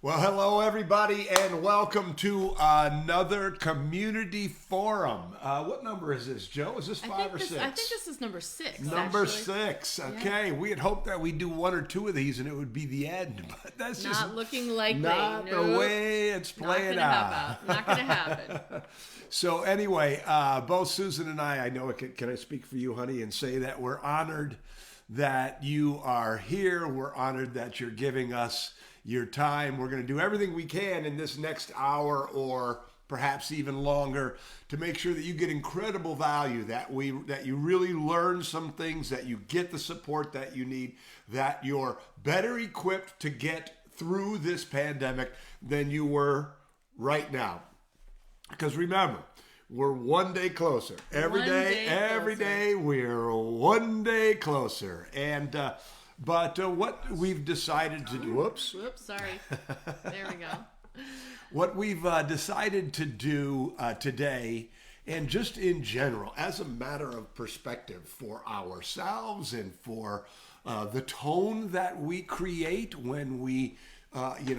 Well, hello, everybody, and welcome to another community forum. What number is this, Joe? Is this five or six? I think this is number 6. Number 6. Okay, yeah. We had hoped that we'd do 1 or 2 of these and it would be the end, but that's not just looking likely. Not the way it's playing out. Not going to happen. So anyway, both Susan and I know, can I speak for you, honey, and say that we're honored that you are here. We're honored that you're giving us your time. We're going to do everything we can in this next hour or perhaps even longer to make sure that you get incredible value, that you really learn some things, that you get the support that you need, that you're better equipped to get through this pandemic than you were right now. Because remember, we're one day closer. Every day we're one day closer. And But what we've decided to do... Whoops, sorry. There we go. What we've decided to do today, and just in general, as a matter of perspective for ourselves and for the tone that we create when we,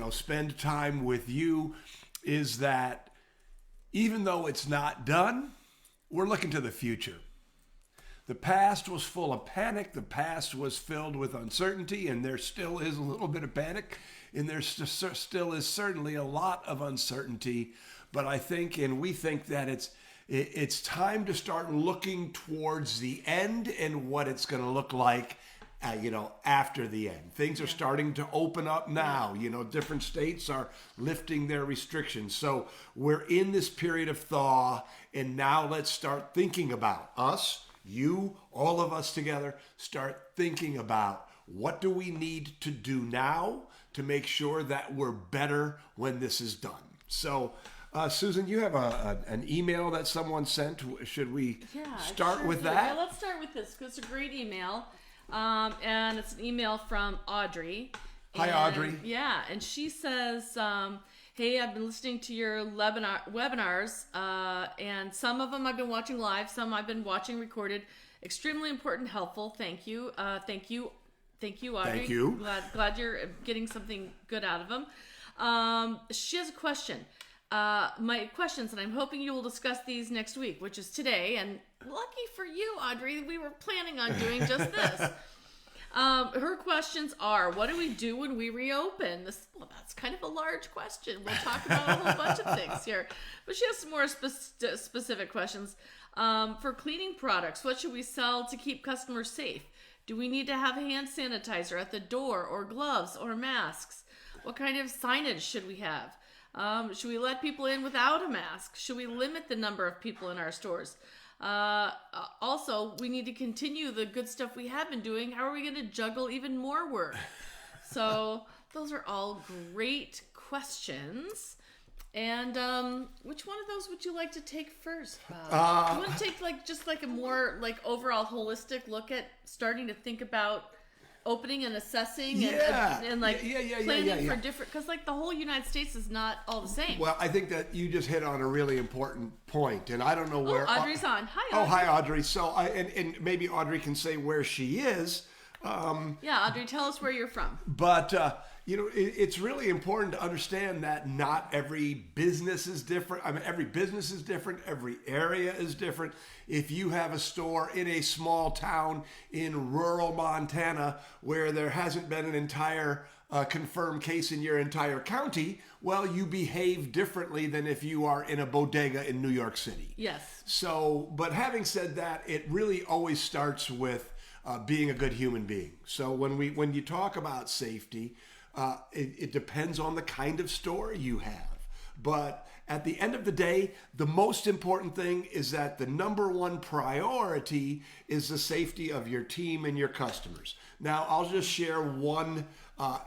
spend time with you, is that even though it's not done, we're looking to the future. The past was full of panic. The past was filled with uncertainty, and there still is a little bit of panic, and there still is certainly a lot of uncertainty. But I think, and we think that it's time to start looking towards the end and what it's going to look like, after the end. Things are starting to open up now. Different states are lifting their restrictions. So we're in this period of thaw, and now let's start thinking about us. You, all of us together, start thinking about what do we need to do now to make sure that we're better when this is done. So, Susan, you have an email that someone sent. Should we start with that? Yeah, let's start with this because it's a great email. And it's an email from Audrey. Hi, Audrey. Yeah, and she says... Hey, I've been listening to your webinars, and some of them I've been watching live, some I've been watching recorded. Extremely important, helpful. Thank you. Thank you, Audrey. Thank you. Glad you're getting something good out of them. She has a question. My questions, and I'm hoping you will discuss these next week, which is today. And lucky for you, Audrey, we were planning on doing just this. Her questions are, what do we do when we reopen? That's kind of a large question. We'll talk about a whole bunch of things here. But she has some more specific questions. For cleaning products, what should we sell to keep customers safe? Do we need to have hand sanitizer at the door or gloves or masks? What kind of signage should we have? Should we let people in without a mask? Should we limit the number of people in our stores? Also, we need to continue the good stuff we have been doing. How are we going to juggle even more work? So those are all great questions. And which one of those would you like to take first, Bob? You want to take just a more overall holistic look at starting to think about opening and assessing and planning for different, because the whole United States is not all the same. Well, I think that you just hit on a really important point, and I don't know where Audrey's on. Hi, Audrey. Oh, hi, Audrey. So and maybe Audrey can say where she is. Audrey, tell us where you're from. But it's really important to understand that not every business is different. I mean, every business is different. Every area is different. If you have a store in a small town in rural Montana where there hasn't been an entire confirmed case in your entire county, well, you behave differently than if you are in a bodega in New York City. Yes. So, but having said that, it really always starts with being a good human being. So when you talk about safety, it depends on the kind of store you have. But at the end of the day, the most important thing is that the number one priority is the safety of your team and your customers. Now, I'll just share one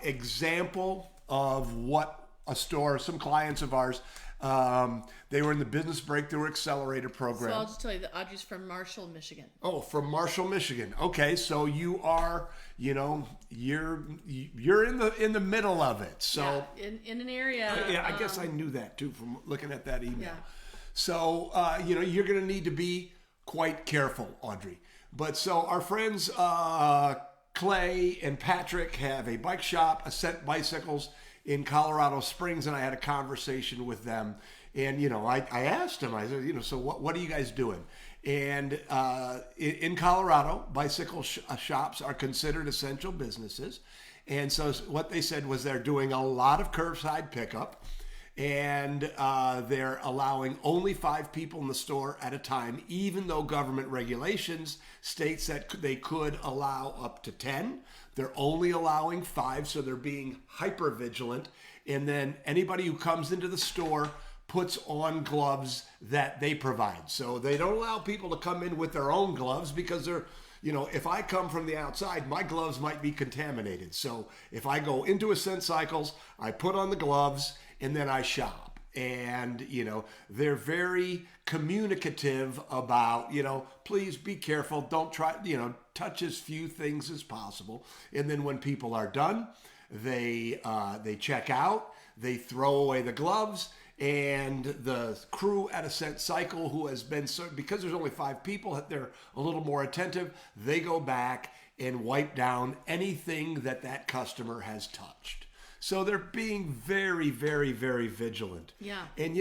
example of what a store, some clients of ours, they were in the Business Breakthrough Accelerator program. So I'll just tell you that Audrey's from Marshall, Michigan. Oh, from Marshall, Michigan. Okay, so you are, you're in the middle of it. So in an area. Yeah, I guess I knew that too from looking at that email. Yeah. So you're going to need to be quite careful, Audrey. But so our friends Clay and Patrick have a bike shop, Ascent Bicycles, in Colorado Springs, and I had a conversation with them. And, I asked them, I said, so what are you guys doing? And in Colorado, bicycle shops are considered essential businesses. And so what they said was they're doing a lot of curbside pickup, and they're allowing only 5 people in the store at a time, even though government regulations states that they could allow up to 10. They're only allowing 5, so they're being hyper vigilant. And then anybody who comes into the store puts on gloves that they provide. So they don't allow people to come in with their own gloves because they're, if I come from the outside, my gloves might be contaminated. So if I go into Ascent Cycles, I put on the gloves and then I shop. And, they're very communicative about, please be careful. Don't try, touch as few things as possible. And then when people are done, they check out, they throw away the gloves. And the crew at Ascent Cycle, who has been, because there's only 5 people, they're a little more attentive. They go back and wipe down anything that customer has touched. So they're being very, very, very vigilant. Yeah. And,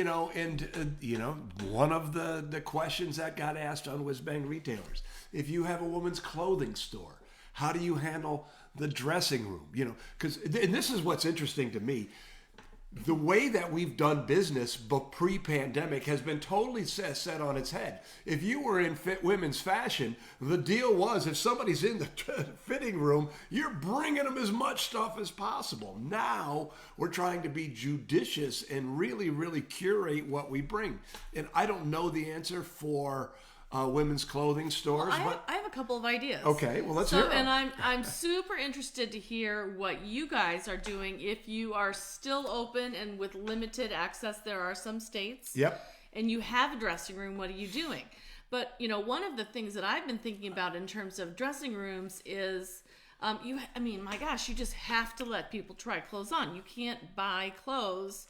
one of the questions that got asked on WhizBang Retailers, if you have a woman's clothing store, how do you handle the dressing room? And this is what's interesting to me. The way that we've done business pre-pandemic has been totally set on its head. If you were in fit women's fashion, the deal was if somebody's in the fitting room, you're bringing them as much stuff as possible. Now we're trying to be judicious and really, really curate what we bring. And I don't know the answer for women's clothing stores. Well, I have a couple of ideas. Okay, well, let's hear them. And I'm super interested to hear what you guys are doing. If you are still open and with limited access, there are some states. Yep. And you have a dressing room, what are you doing? But, one of the things that I've been thinking about in terms of dressing rooms is, my gosh, you just have to let people try clothes on. You can't buy clothes.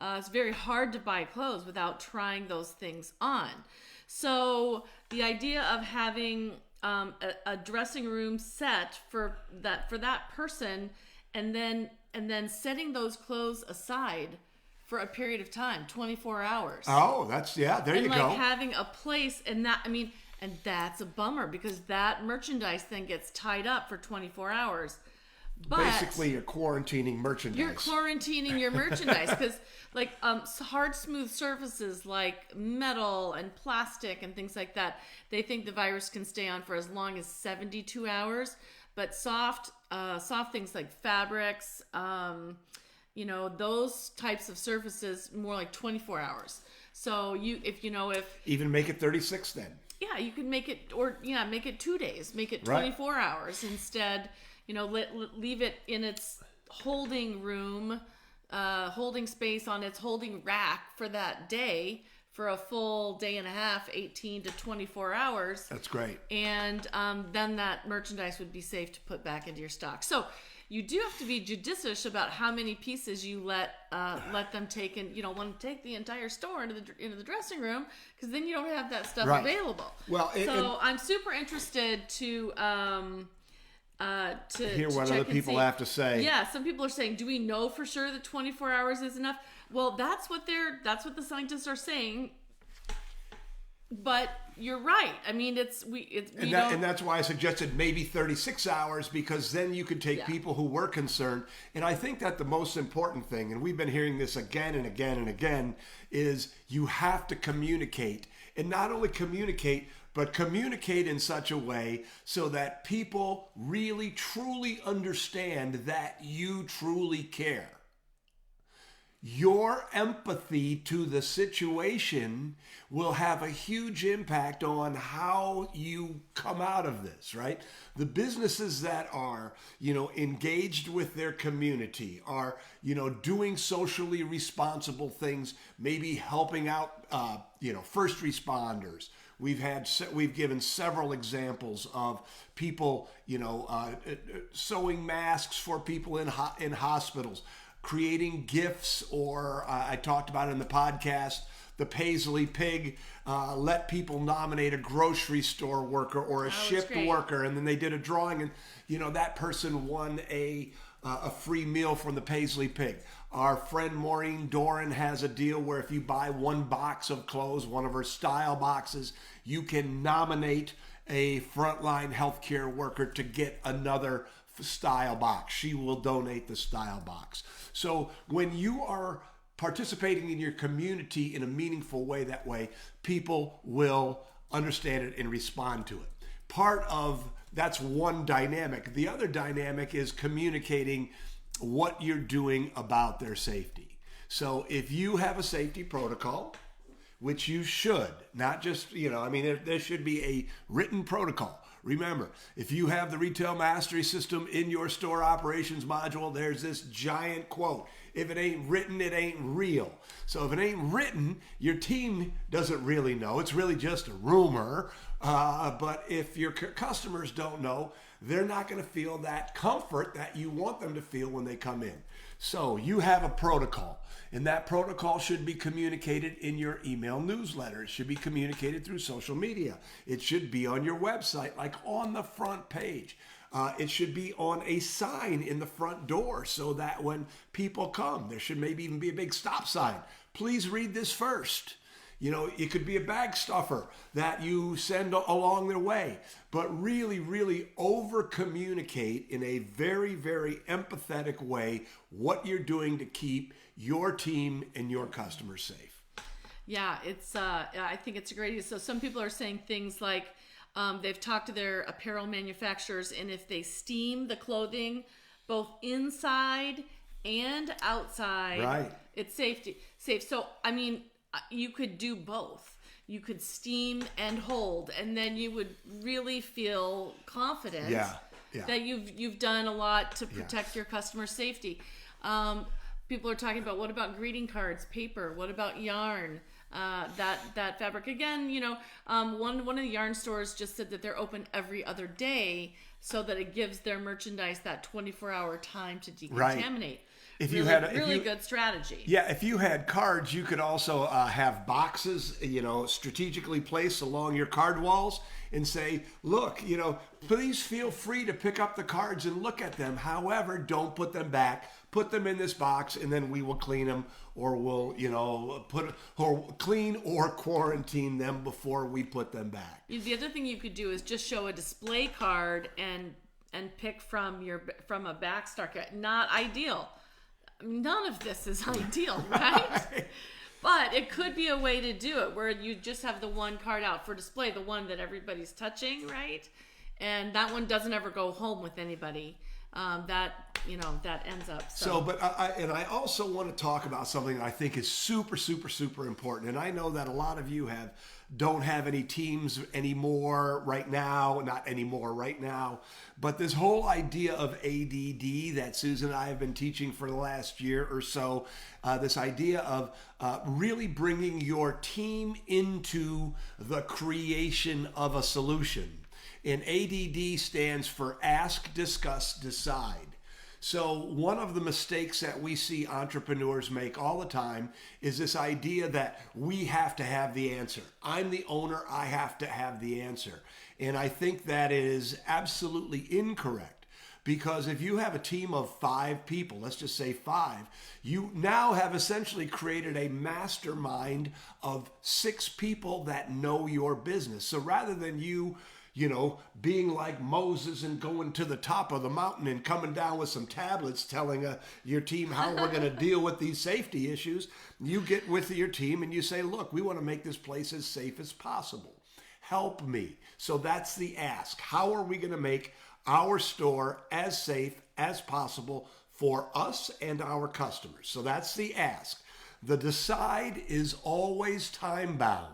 It's very hard to buy clothes without trying those things on. So the idea of having a dressing room set for that person, and then setting those clothes aside for a period of time, 24 hours. Oh, there you go. And having a place, and that's a bummer because that merchandise then gets tied up for 24 hours. But basically, you're quarantining merchandise. You're quarantining your merchandise because, hard, smooth surfaces like metal and plastic and things like that, they think the virus can stay on for as long as 72 hours. But soft things like fabrics, those types of surfaces, more like 24 hours. So if even make it 36 then. Yeah, you can make it, make it 2 days, make it 24 hours instead. Leave it in its holding room, holding space on its holding rack for that day for a full day and a half, 18 to 24 hours. That's great. And then that merchandise would be safe to put back into your stock. So you do have to be judicious about how many pieces you let them take, and you don't want to take the entire store into the dressing room because then you don't have that stuff available. Well, I'm super interested to hear what other people have to say. Yeah, some people are saying, do we know for sure that 24 hours is enough? Well, that's what the scientists are saying. But you're right. I mean, and that's why I suggested maybe 36 hours, because then you could take people who were concerned. And I think that the most important thing, and we've been hearing this again and again and again, is you have to communicate. And not only communicate, but communicate in such a way so that people really, truly understand that you truly care. Your empathy to the situation will have a huge impact on how you come out of this, right? The businesses that are, engaged with their community, are, doing socially responsible things, maybe helping out, first responders. We've given several examples of people, sewing masks for people in hospitals, creating gifts, or I talked about in the podcast the Paisley Pig let people nominate a grocery store worker or a shipped worker, and then they did a drawing, and that person won a free meal from the Paisley Pig. Our friend Maureen Doran has a deal where if you buy one box of clothes, one of her style boxes, you can nominate a frontline healthcare worker to get another style box. She will donate the style box. So when you are participating in your community in a meaningful way that way, people will understand it and respond to it. That's one dynamic. The other dynamic is communicating what you're doing about their safety. So if you have a safety protocol, which you should, not just, there should be a written protocol. Remember, if you have the Retail Mastery System in your store operations module, there's this giant quote: if it ain't written, it ain't real. So if it ain't written, your team doesn't really know. It's really just a rumor. But if your customers don't know, they're not going to feel that comfort that you want them to feel when they come in. So you have a protocol, and that protocol should be communicated in your email newsletter. It should be communicated through social media. It should be on your website, like on the front page. It should be on a sign in the front door so that when people come, there should maybe even be a big stop sign. Please read this first. It could be a bag stuffer that you send along their way, but really, really over communicate in a very, very empathetic way what you're doing to keep your team and your customers safe. Yeah, I think it's a great idea. So some people are saying things like they've talked to their apparel manufacturers, and if they steam the clothing both inside and outside, right, it's safe. So, you could do both. You could steam and hold, and then you would really feel confident that you've done a lot to protect your customer safety. People are talking about, what about greeting cards, paper? What about yarn? That fabric. Again, one of the yarn stores just said that they're open every other day so that it gives their merchandise that 24-hour time to decontaminate. Right. If you had good strategy. Yeah, if you had cards, you could also have boxes, strategically placed along your card walls and say, look, please feel free to pick up the cards and look at them. However, don't put them back. Put them in this box, and then we will clean them, or we'll, clean or quarantine them before we put them back. The other thing you could do is just show a display card and pick from a backstock. Not ideal. None of this is ideal, right? But it could be a way to do it where you just have the one card out for display, the one that everybody's touching, right? And that one doesn't ever go home with anybody. That ends up. But I also want to talk about something that I think is super, super, super important. And I know that a lot of you don't have any teams anymore right now, not anymore right now. But this whole idea of ADD that Susan and I have been teaching for the last year or so, this idea of really bringing your team into the creation of a solution. And ADD stands for ask, discuss, decide. So one of the mistakes that we see entrepreneurs make all the time is this idea that we have to have the answer. I'm the owner, I have to have the answer. And I think that is absolutely incorrect, because if you have a team of 5 people, let's just say 5, you now have essentially created a mastermind of 6 people that know your business. So rather than you being like Moses and going to the top of the mountain and coming down with some tablets telling your team how we're going to deal with these safety issues, you get with your team and you say, look, we want to make this place as safe as possible. Help me. So that's the ask. How are we going to make our store as safe as possible for us and our customers? So that's the ask. The decide is always time bound.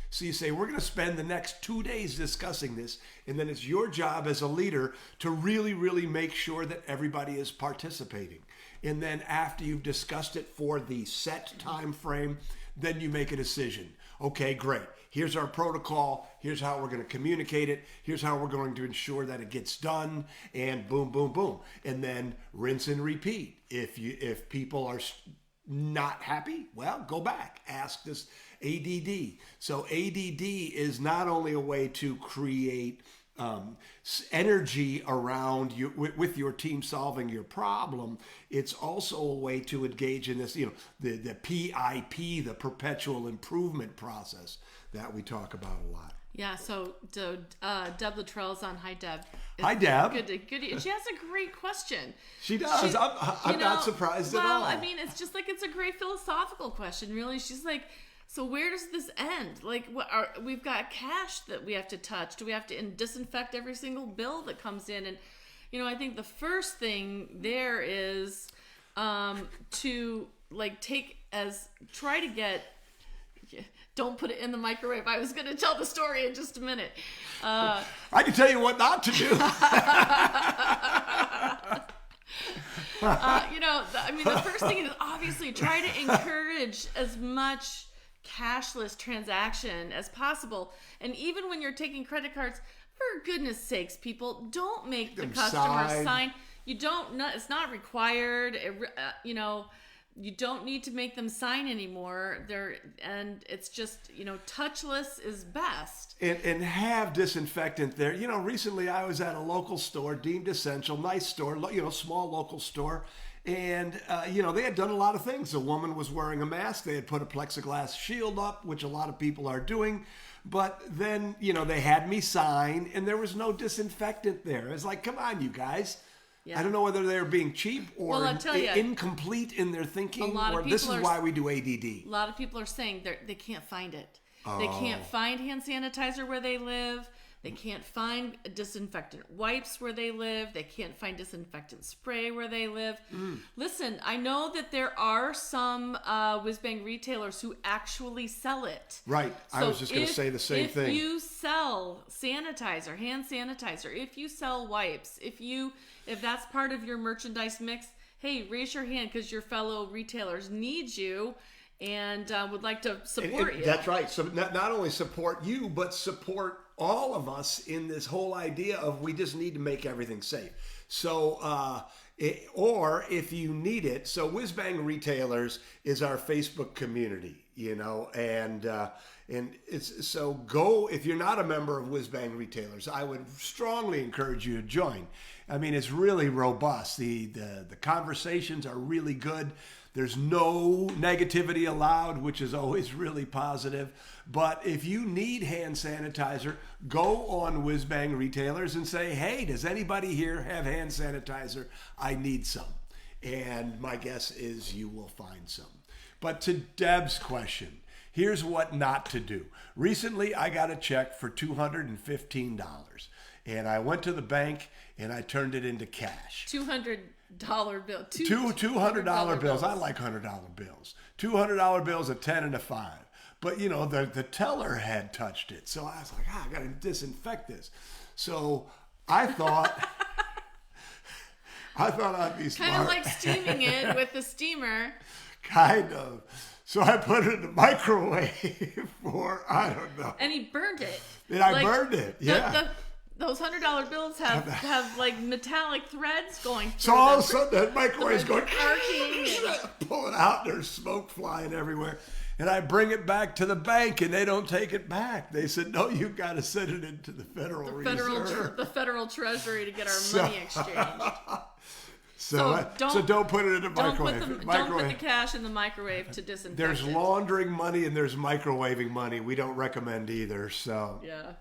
So you say, we're going to spend the next 2 days discussing this, and then it's your job as a leader to really, really make sure that everybody is participating. And then after you've discussed it for the set time frame, then you make a decision. Okay, great. Here's our protocol. Here's how we're going to communicate it. Here's how we're going to ensure that it gets done, and boom, boom, boom. And then rinse and repeat. If people are not happy? Well, go back. Ask this ADD. So ADD is not only a way to create energy around you with your team solving your problem, it's also a way to engage in this, the PIP, the perpetual improvement process that we talk about a lot. Yeah, so Deb Luttrell's on. Hi, Deb. Hi, Deb. Good. She has a great question. She does. I'm not surprised at all. Well, I mean, it's just like it's a great philosophical question, really. She's like, so where does this end? Like, we've got cash that we have to touch. Do we have to disinfect every single bill that comes in? And, I think the first thing there is to try to get. Don't put it in the microwave. I was going to tell the story in just a minute. I can tell you what not to do. The first thing is obviously try to encourage as much cashless transaction as possible. And even when you're taking credit cards, for goodness sakes, people, don't make the customer sign. It's not required. You don't need to make them sign anymore. And it's just, touchless is best. And have disinfectant there. Recently I was at a local store, deemed essential, nice store, small local store. And, they had done a lot of things. The woman was wearing a mask. They had put a plexiglass shield up, which a lot of people are doing. But then, they had me sign, and there was no disinfectant there. It's like, come on, you guys. Yeah. I don't know whether they're being cheap or incomplete in their thinking, or this is why we do ADD. A lot of people are saying they can't find it. Oh. They can't find hand sanitizer where they live. They can't find disinfectant wipes where they live. They can't find disinfectant spray where they live. Listen, I know that there are some WhizBang retailers who actually sell it. Right. So I was just going to say the same thing. If you sell sanitizer, hand sanitizer, if you sell wipes, if that's part of your merchandise mix, hey, raise your hand because your fellow retailers need you and would like to support you. That's right. So not only support you, but support all of us in this whole idea of we just need to make everything safe. So, or if you need it, so WhizBang Retailers is our Facebook community, and it's so go, if you're not a member of WhizBang Retailers, I would strongly encourage you to join. I mean, it's really robust. The conversations are really good. There's no negativity allowed, which is always really positive. But if you need hand sanitizer, go on WhizBang Retailers and say, hey, does anybody here have hand sanitizer? I need some. And my guess is you will find some. But to Deb's question, here's what not to do. Recently, I got a check for $215. And I went to the bank and I turned it into cash. $200 bill. $200 bills. I like $100 bills. $200 bills, a 10 and a 5. But, the teller had touched it. So I was like, I got to disinfect this. So I thought I'd be smart. Kind of like steaming it with the steamer. Kind of. So I put it in the microwave for, I don't know. And he burned it. And I burned it, yeah. Those $100 bills have like metallic threads going through So all of a sudden that microwave's going, arcing. Pull it out, there's smoke flying everywhere. And I bring it back to the bank and they don't take it back. They said, no, you've got to send it into the Federal Reserve. The Federal Treasury to get our money exchanged. So don't put it in the microwave. Don't put the cash in the microwave to disinfect There's laundering money and there's microwaving money. We don't recommend either. So yeah.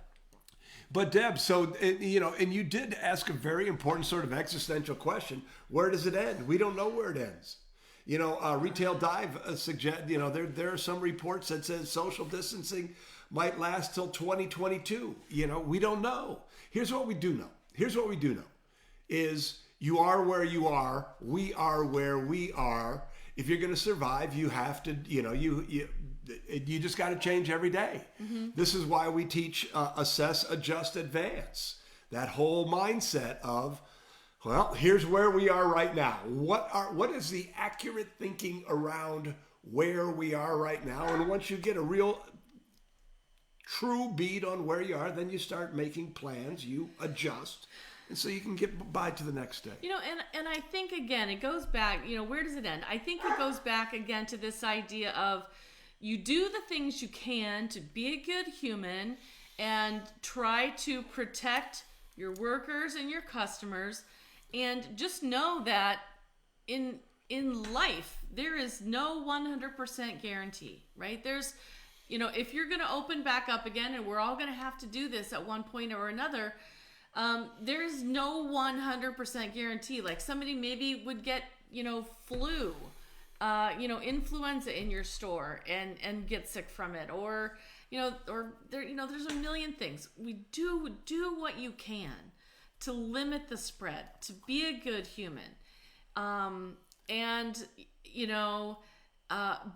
But Deb, so, and you did ask a very important sort of existential question. Where does it end? We don't know where it ends. Retail Dive suggest, there are some reports that says social distancing might last till 2022. We don't know. Here's what we do know is you are where you are. We are where we are. If you're going to survive, you have to, you just got to change every day. Mm-hmm. This is why we teach assess, adjust, advance. That whole mindset of, well, here's where we are right now. What is the accurate thinking around where we are right now? And once you get a real true beat on where you are, then you start making plans, you adjust. and so you can get by to the next day. And I think, again, it goes back, where does it end? I think it goes back again to this idea of you do the things you can to be a good human and try to protect your workers and your customers, and just know that in life there is no 100% guarantee, right? There's, if you're going to open back up again, and we're all going to have to do this at one point or another, there is no 100% guarantee. Like somebody maybe would get, flu, influenza in your store and get sick from it, or there's a million things. We do what you can to limit the spread, to be a good human.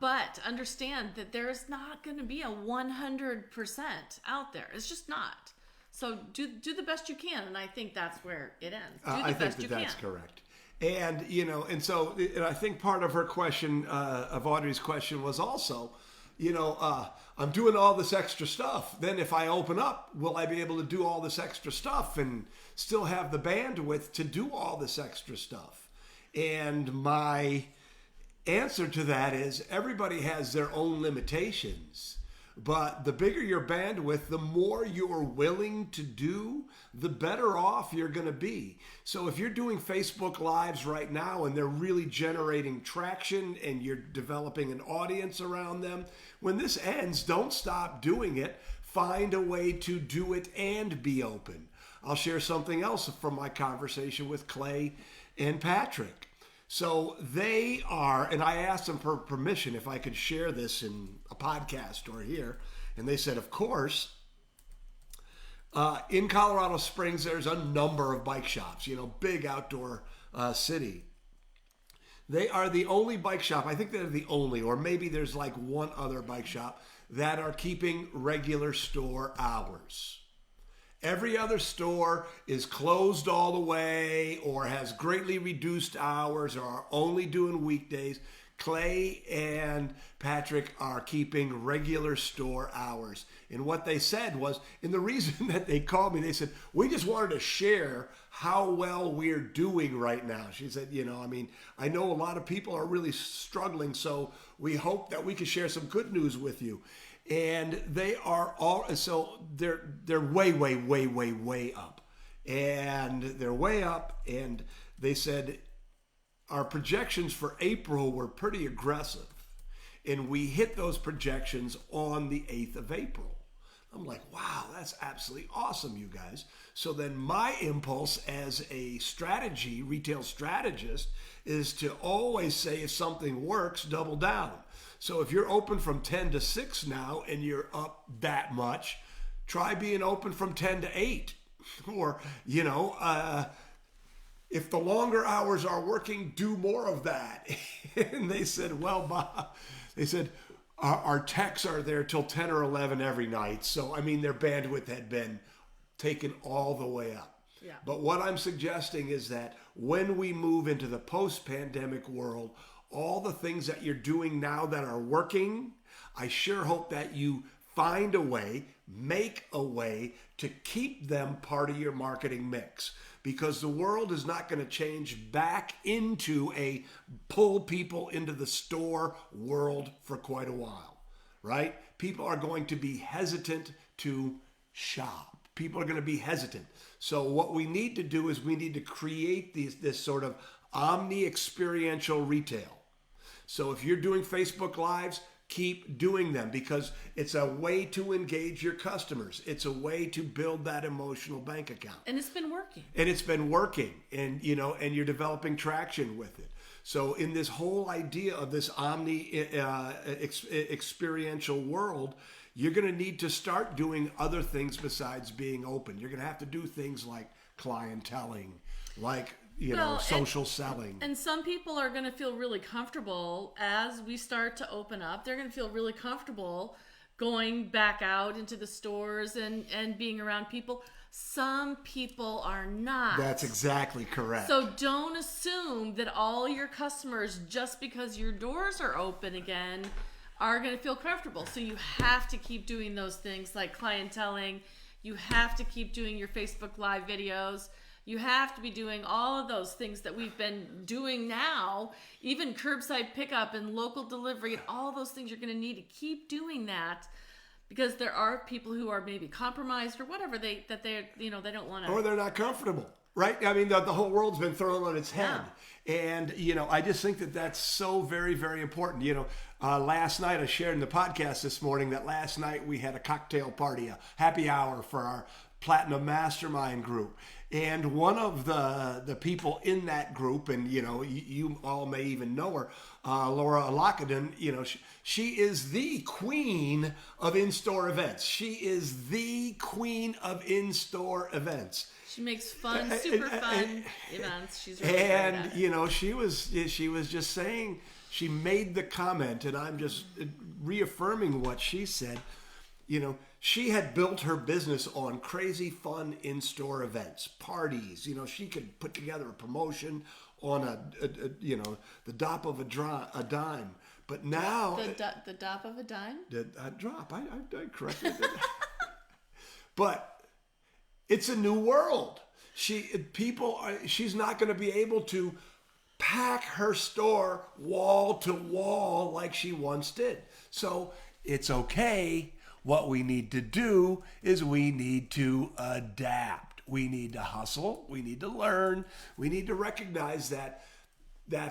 But understand that there is not going to be a 100% out there. It's just not. So do the best you can, and I think that's where it ends. I think that's correct. And and so I think part of her question, of Audrey's question, was also, I'm doing all this extra stuff. Then if I open up, will I be able to do all this extra stuff and still have the bandwidth to do all this extra stuff? And my answer to that is everybody has their own limitations. But the bigger your bandwidth, the more you're willing to do, the better off you're going to be. So if you're doing Facebook Lives right now and they're really generating traction and you're developing an audience around them, when this ends, don't stop doing it. Find a way to do it and be open. I'll share something else from my conversation with Clay and Patrick. So they are, and I asked them for permission if I could share this in a podcast or here, and they said, of course. In Colorado Springs, there's a number of bike shops, big outdoor city. They are the only bike shop, I think they're the only, or maybe there's like one other bike shop that are keeping regular store hours. Every other store is closed all the way or has greatly reduced hours or are only doing weekdays. Clay and Patrick are keeping regular store hours. And what they said was, and the reason that they called me, they said, we just wanted to share how well we're doing right now. She said, I know a lot of people are really struggling, so we hope that we can share some good news with you. And they are all, so they're way, way, way, way, way up. And they're way up. And they said, our projections for April were pretty aggressive. And we hit those projections on the 8th of April. I'm like, wow, that's absolutely awesome, you guys. So then my impulse as a retail strategist, is to always say if something works, double down. So if you're open from 10 to 6 now and you're up that much, try being open from 10 to 8. Or, if the longer hours are working, do more of that. And they said, well, Bob, our techs are there till 10 or 11 every night. So, their bandwidth had been taken all the way up. Yeah. But what I'm suggesting is that when we move into the post-pandemic world, all the things that you're doing now that are working, I sure hope that you find a way, make a way to keep them part of your marketing mix. Because the world is not going to change back into a pull people into the store world for quite a while, right? People are going to be hesitant to shop. People are going to be hesitant. So what we need to do is we need to create this sort of omni-experiential retail. So if you're doing Facebook Lives, keep doing them because it's a way to engage your customers. It's a way to build that emotional bank account. And it's been working. And you're developing traction with it. So in this whole idea of this experiential world, you're going to need to start doing other things besides being open. You're going to have to do things like clienteling, like social selling. And some people are going to feel really comfortable as we start to open up. They're going to feel really comfortable going back out into the stores and being around people. Some people are not. That's exactly correct. So don't assume that all your customers, just because your doors are open again, are going to feel comfortable. So you have to keep doing those things like clienteling. You have to keep doing your Facebook Live videos. You have to be doing all of those things that we've been doing now, even curbside pickup and local delivery and all those things. You're going to need to keep doing that because there are people who are maybe compromised or whatever they don't want to. Or they're not comfortable, right? I mean, the whole world's been thrown on its head. Yeah. And, I just think that that's so very, very important. Last night I shared in the podcast this morning that last night we had a cocktail party, a happy hour for our Platinum Mastermind group. And one of the people in that group, and you all may even know her, Laura Alakadin, she is the queen of in-store events. She is the queen of in-store events. She makes super fun events. She's really great at it. she was just saying, she made the comment, and I'm just reaffirming what she said. She had built her business on crazy fun in-store events, parties. She could put together a promotion on the drop of a dime. But now the drop of a dime. A drop. I corrected it. But it's a new world. She's not going to be able to pack her store wall to wall like she once did. So it's okay. What we need to do is we need to adapt. We need to hustle. We need to learn. We need to recognize that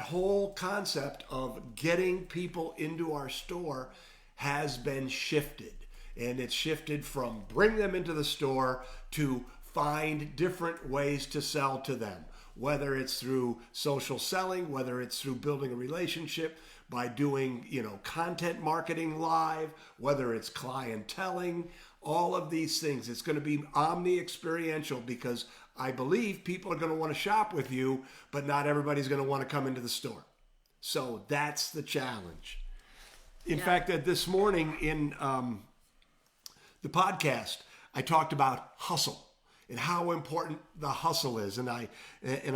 whole concept of getting people into our store has been shifted. And it's shifted from bring them into the store to find different ways to sell to them, whether it's through social selling, whether it's through building a relationship, by doing, content marketing live, whether it's clienteling, all of these things. It's going to be omni-experiential because I believe people are going to want to shop with you, but not everybody's going to want to come into the store. So that's the challenge. In fact, this morning in the podcast, I talked about hustle and how important the hustle is. And I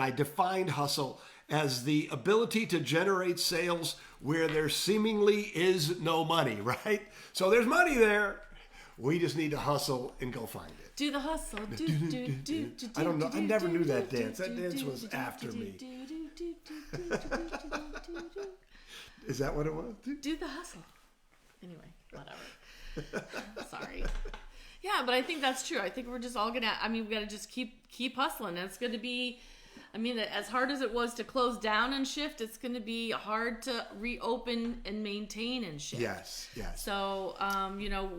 defined hustle as the ability to generate sales where there seemingly is no money, right? So there's money there. We just need to hustle and go find it. Do the hustle. I don't know. I never knew that dance. That dance was after me. Is that what it was? Do the hustle. Anyway, whatever. Sorry. Yeah, but I think that's true. I think we're just all we got to just keep hustling. And it's going to be, as hard as it was to close down and shift, it's going to be hard to reopen and maintain and shift. Yes. So,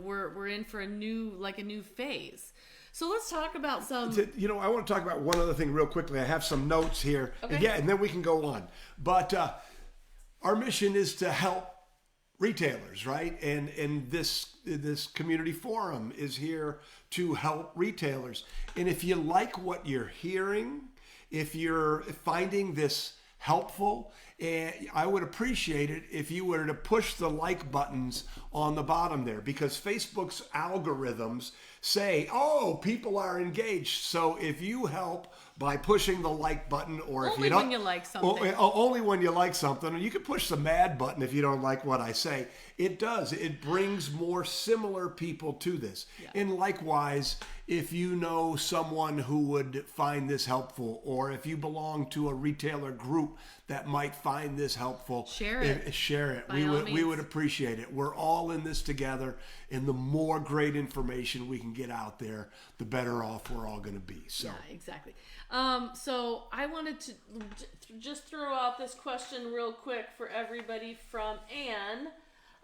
we're in for a new phase. So let's talk about some. I want to talk about one other thing real quickly. I have some notes here. Okay. And then we can go on. But our mission is to help retailers, right? And this community forum is here to help retailers. And if you like what you're hearing, if you're finding this helpful, I would appreciate it if you were to push the like buttons on the bottom there, because Facebook's algorithms say, people are engaged. So if you help by pushing the like button, or if you don't, when you like something, only when you like something, and you can push the mad button if you don't like what I say. It brings more similar people to this. Yeah. And likewise, if you know someone who would find this helpful, or if you belong to a retailer group that might find this helpful, share it. We would appreciate it. We're all in this together, and the more great information we can get out there, the better off we're all going to be. So yeah, exactly. So I wanted to just throw out this question real quick for everybody from Anne.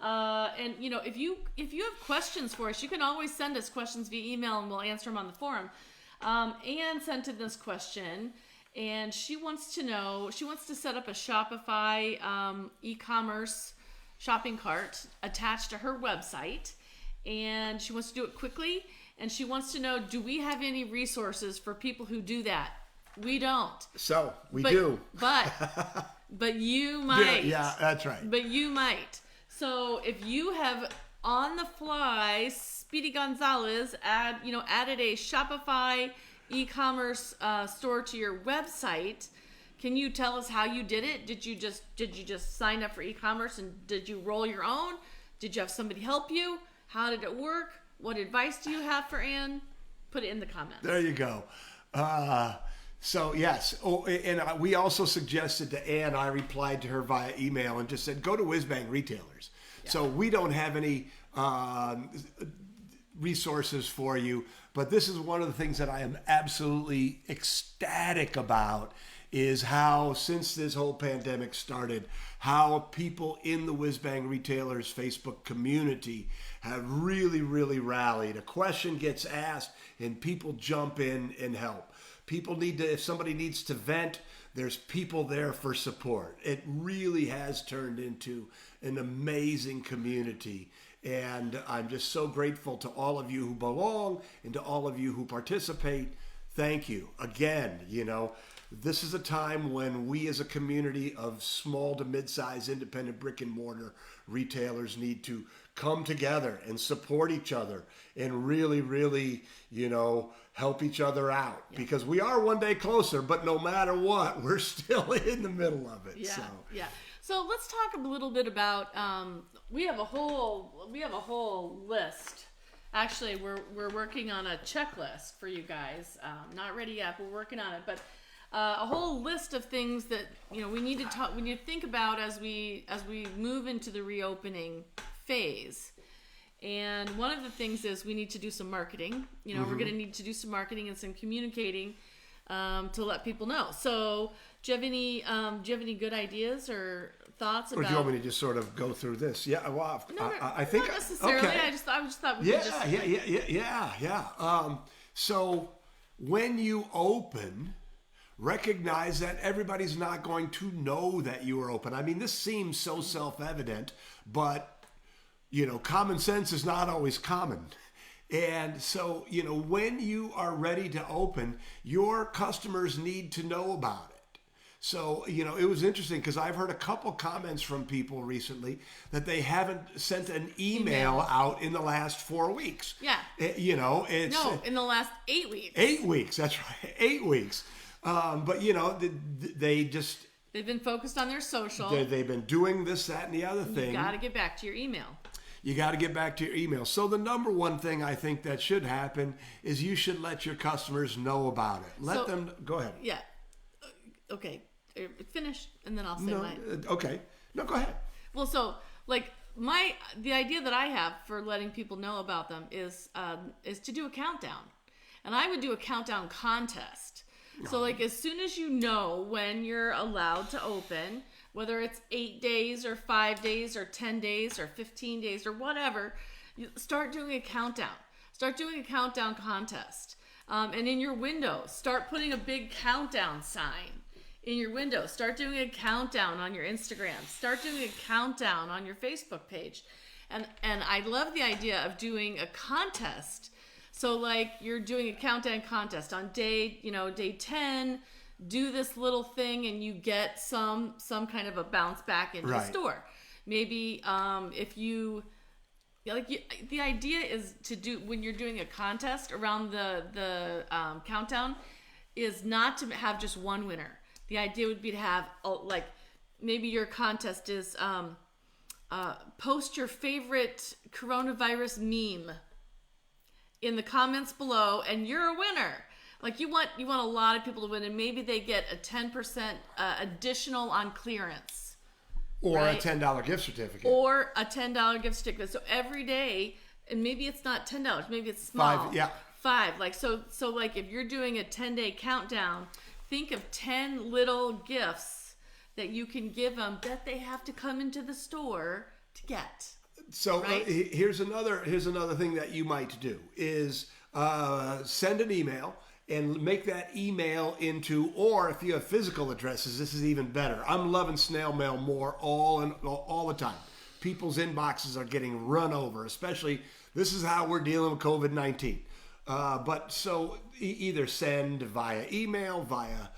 And if you have questions for us, you can always send us questions via email and we'll answer them on the forum. Anne sent in this question, and she wants to set up a Shopify e-commerce shopping cart attached to her website, and she wants to do it quickly, and she wants to know, do we have any resources for people who do that? We don't. So we do. But you might. Yeah, that's right. But you might. So if you have on the fly, Speedy Gonzalez added a Shopify e-commerce store to your website, can you tell us how you did it? Did you just sign up for e-commerce, and did you roll your own? Did you have somebody help you? How did it work? What advice do you have for Anne? Put it in the comments. There you go. So yes, and we also suggested to Ann. I replied to her via email and just said, go to WhizBang retailers. Yeah. So we don't have any resources for you, but this is one of the things that I am absolutely ecstatic about. Is how, since this whole pandemic started, how people in the WhizBang retailers Facebook community have really, really rallied. A question gets asked and people jump in and help. People need to, if somebody needs to vent, there's people there for support. It really has turned into an amazing community. And I'm just so grateful to all of you who belong and to all of you who participate. Thank you. Again, this is a time when we as a community of small to mid-sized independent brick and mortar retailers need to come together and support each other and really, really, help each other out. Yeah. Because we are one day closer, but no matter what, we're still in the middle of it. Yeah, yeah. So let's talk a little bit about, we have a whole list. Actually, we're working on a checklist for you guys. Not ready yet, but we're working on it. But a whole list of things that we need to think about as we move into the reopening phase. And one of the things is we need to do some marketing. We're going to need to do some marketing and some communicating to let people know. So, do you have any good ideas or thoughts about? Or do you want me to just sort of go through this? Yeah, well, no, I think not necessarily. Okay. I just thought we could just. Yeah. So when you open, recognize that everybody's not going to know that you are open. I mean, this seems so self-evident, but common sense is not always common. And so, when you are ready to open, your customers need to know about it. So, it was interesting because I've heard a couple comments from people recently that they haven't sent an email out in the last 4 weeks. Yeah. It's... No, in the last 8 weeks. 8 weeks, that's right. 8 weeks. But, they just... They've been focused on their social. They've been doing this, that, and the other thing. You got to get back to your email. You got to get back to your email. So the number one thing I think that should happen is you should let your customers know about it. Let them... Go ahead. Yeah. Okay. Finish, and then I'll say mine. Okay. No, go ahead. Well, so, the idea that I have for letting people know about them is to do a countdown. And I would do a countdown contest. So, as soon as you know when you're allowed to open, whether it's 8 days or 5 days or 10 days or 15 days or whatever, you start doing a countdown. Start doing a countdown contest. And in your window, start putting a big countdown sign in your window. Start doing a countdown on your Instagram. Start doing a countdown on your Facebook page. And I love the idea of doing a contest. So you're doing a countdown contest on day 10, do this little thing and you get some kind of a bounce back into the store. Maybe if you the idea is to do, when you're doing a contest around the countdown, is not to have just one winner. The idea would be to have maybe your contest is post your favorite coronavirus meme in the comments below and you're a winner. You want a lot of people to win, and maybe they get a 10% additional on clearance. Or a $10 gift certificate. Or a $10 gift certificate. So every day, and maybe it's not $10, maybe it's small. 5, yeah. 5. So if you're doing a 10-day countdown, think of 10 little gifts that you can give them that they have to come into the store to get. So here's another thing that you might do is send an email and make that email into, or if you have physical addresses, this is even better. I'm loving snail mail more all the time. People's inboxes are getting run over, especially this is how we're dealing with COVID-19. But so either send via email, via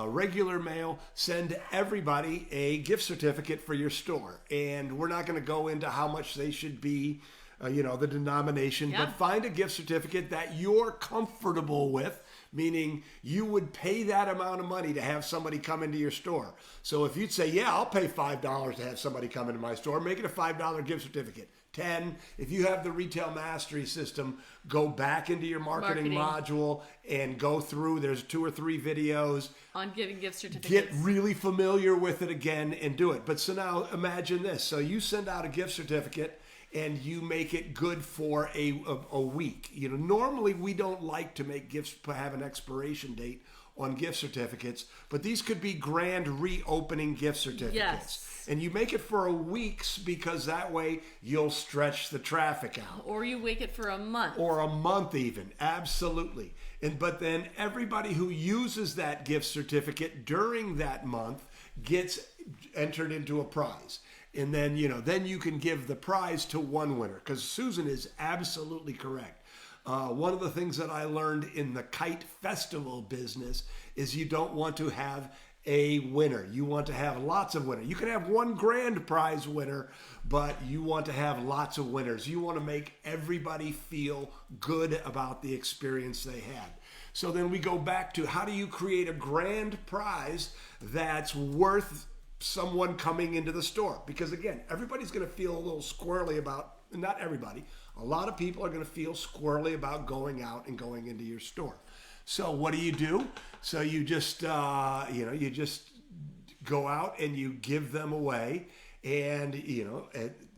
regular mail, send everybody a gift certificate for your store. And we're not going to go into how much they should be, the denomination, but find a gift certificate that you're comfortable with, meaning you would pay that amount of money to have somebody come into your store. So if you'd say, I'll pay $5 to have somebody come into my store, make it a $5 gift certificate. 10. If you have the retail mastery system, go back into your marketing module and go through. There's 2 or 3 videos on giving gift certificates. Get really familiar with it again and do it. But so now imagine this. So you send out a gift certificate and you make it good for a week. You know, normally we don't like to make gifts have an expiration date on gift certificates, but these could be grand reopening gift certificates. Yes. And you make it for a week because that way you'll stretch the traffic out. Or you make it for a month. Or a month even. Absolutely. But then everybody who uses that gift certificate during that month gets entered into a prize. And then, then you can give the prize to one winner, because Susan is absolutely correct. One of the things that I learned in the kite festival business is you don't want to have a winner. You want to have lots of winners. You can have one grand prize winner, but you want to have lots of winners. You want to make everybody feel good about the experience they had. So then we go back to, how do you create a grand prize that's worth someone coming into the store? Because again, everybody's going to feel a little squirrely about, not everybody, a lot of people are going to feel squirrely about going out and going into your store. So what do? So you just, you just go out and you give them away, and,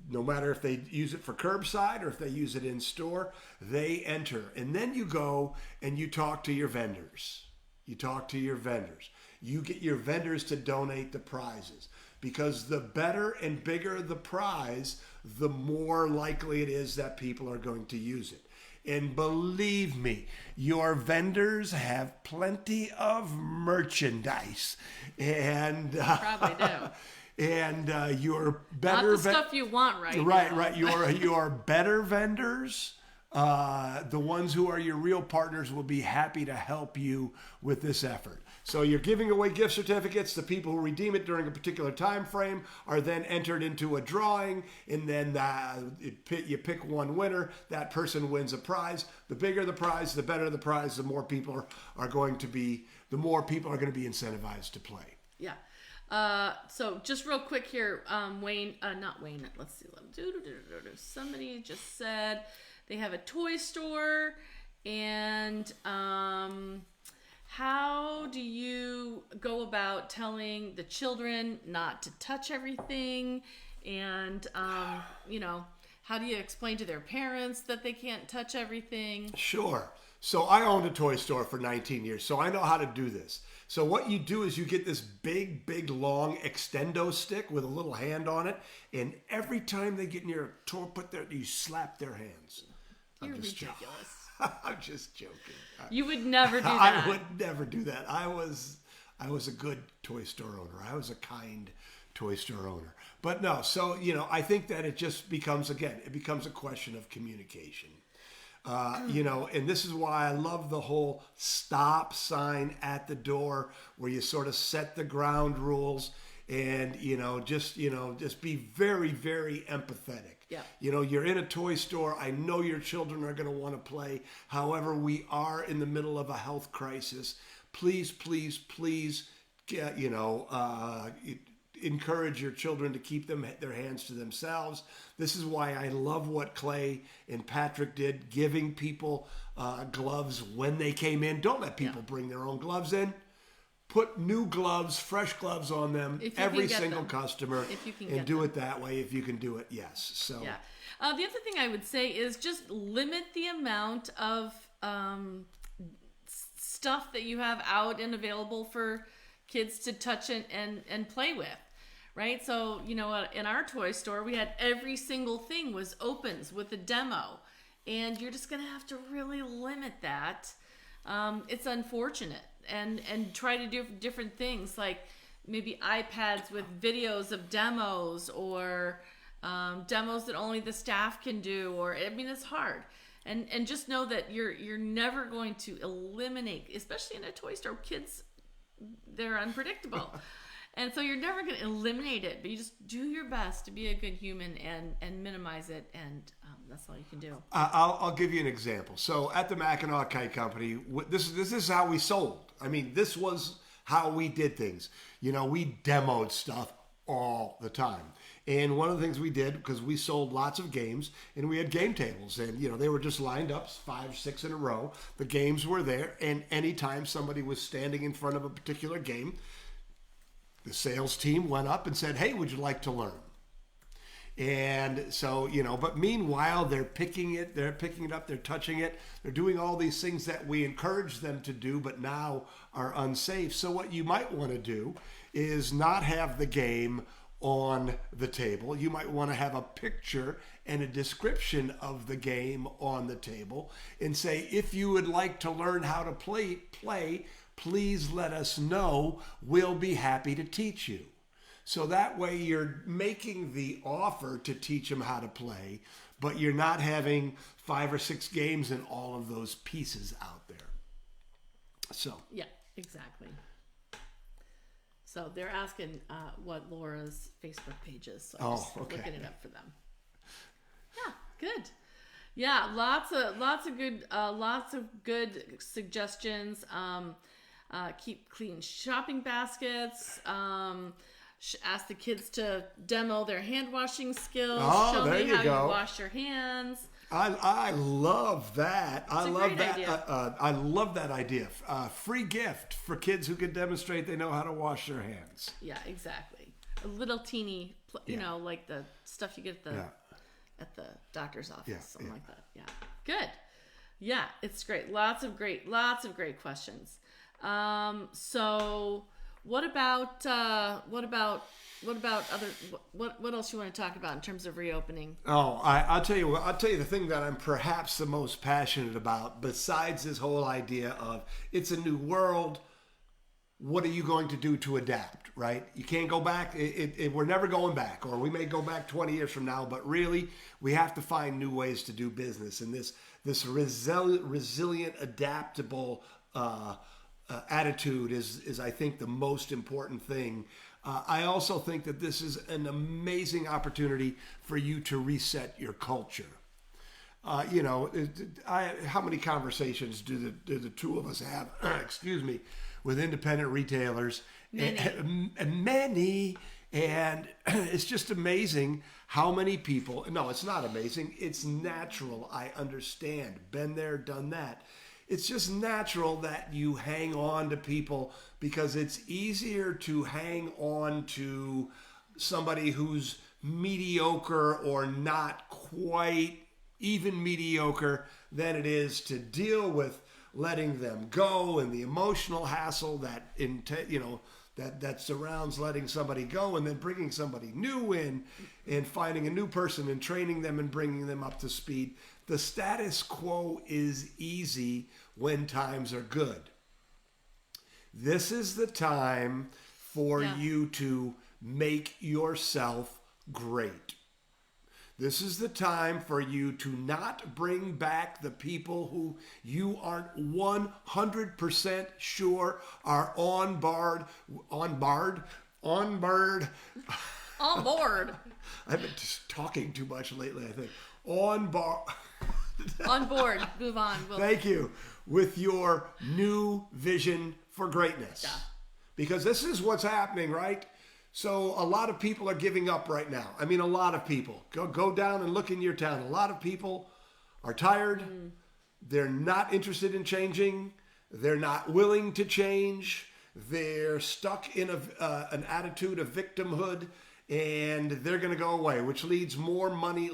no matter if they use it for curbside or if they use it in store, they enter. And then you go and you talk to your vendors. You get your vendors to donate the prizes, because the better and bigger the prize, the more likely it is that people are going to use it. And believe me, your vendors have plenty of merchandise. And probably do. And your better... Not the stuff you want right now. Right. Your better vendors, the ones who are your real partners, will be happy to help you with this effort. So you're giving away gift certificates. The people who redeem it during a particular time frame are then entered into a drawing, and then you pick one winner. That person wins a prize. The bigger the prize, the better the prize. The more people are going to be incentivized to play. Yeah. So just real quick here, Wayne. Not Wayne. Let's see. Somebody just said they have a toy store, and how do you go about telling the children not to touch everything? And, how do you explain to their parents that they can't touch everything? Sure. So I owned a toy store for 19 years, so I know how to do this. So what you do is you get this big, long extendo stick with a little hand on it, and every time they get near a toy, you slap their hands. You're ridiculous. I'm just joking. You would never do I that. would never do that. I was a good toy store owner. I was a kind toy store owner. But no, so, I think that it just becomes a question of communication. And this is why I love the whole stop sign at the door, where you sort of set the ground rules and, just be very, very empathetic. Yeah. You're in a toy store. I know your children are going to want to play. However, we are in the middle of a health crisis. Please, encourage your children to keep their hands to themselves. This is why I love what Clay and Patrick did, giving people gloves when they came in. Don't let people bring their own gloves in. Put new gloves, fresh gloves on them, every single customer, and do it that way. If you can do it, yes. So yeah. The other thing I would say is just limit the amount of stuff that you have out and available for kids to touch and play with, right? So, in our toy store, we had every single thing was opens with a demo, and you're just going to have to really limit that. It's unfortunate. And try to do different things, like maybe iPads with videos of demos, or demos that only the staff can do, or it's hard. And just know that you're never going to eliminate, especially in a toy store, kids, they're unpredictable. And so you're never going to eliminate it, but you just do your best to be a good human and minimize it, and that's all you can do. I'll give you an example. So at the Mackinac Kite Company, this is how we sold. This was how we did things. We demoed stuff all the time. And one of the things we did, because we sold lots of games, and we had game tables, and they were just lined up 5, 6 in a row. The games were there, and anytime somebody was standing in front of a particular game, the sales team went up and said, "Hey, would you like to learn?" And so, but meanwhile, they're picking it up, they're touching it, they're doing all these things that we encourage them to do, but now are unsafe. So what you might want to do is not have the game on the table. You might want to have a picture and a description of the game on the table and say, if you would like to learn how to play, please let us know. We'll be happy to teach you. So that way you're making the offer to teach them how to play, but you're not having 5 or 6 games and all of those pieces out there. So yeah, exactly. So they're asking what Laura's Facebook page is. So I'm just looking it up for them. Yeah, good. Yeah, lots of good suggestions. Keep clean shopping baskets. Ask the kids to demo their hand washing skills. Show me how you wash your hands. I love that. I love that. I love that idea. Free gift for kids who can demonstrate they know how to wash their hands. Yeah, exactly. A little teeny, like the stuff you get at the doctor's office, something like that. Yeah, good. Yeah, it's great. Lots of great questions. So what about other? What else you want to talk about in terms of reopening? Oh, I'll tell you what. I'll tell you the thing that I'm perhaps the most passionate about, besides this whole idea of it's a new world. What are you going to do to adapt? Right? You can't go back. We're never going back, or we may go back 20 years from now. But really, we have to find new ways to do business, and this resilient, adaptable attitude is I think the most important thing. I also think that this is an amazing opportunity for you to reset your culture. How many conversations do the two of us have? Excuse me, with independent retailers. Many. And it's just amazing how many people. No, it's not amazing. It's natural. I understand. Been there, done that. It's just natural that you hang on to people because it's easier to hang on to somebody who's mediocre or not quite even mediocre than it is to deal with letting them go and the emotional hassle that that surrounds letting somebody go and then bringing somebody new in and finding a new person and training them and bringing them up to speed. The status quo is easy when times are good. This is the time for you to make yourself great. This is the time for you to not bring back the people who you aren't 100% sure are on board. I've been just talking too much lately, I think. On board. Move on. Thank you. With your new vision for greatness. Yeah. Because this is what's happening, right? So a lot of people are giving up right now. I mean, a lot of people. Go down and look in your town. A lot of people are tired. They're not interested in changing. They're not willing to change. They're stuck in an attitude of victimhood, and they're going to go away, which leaves more money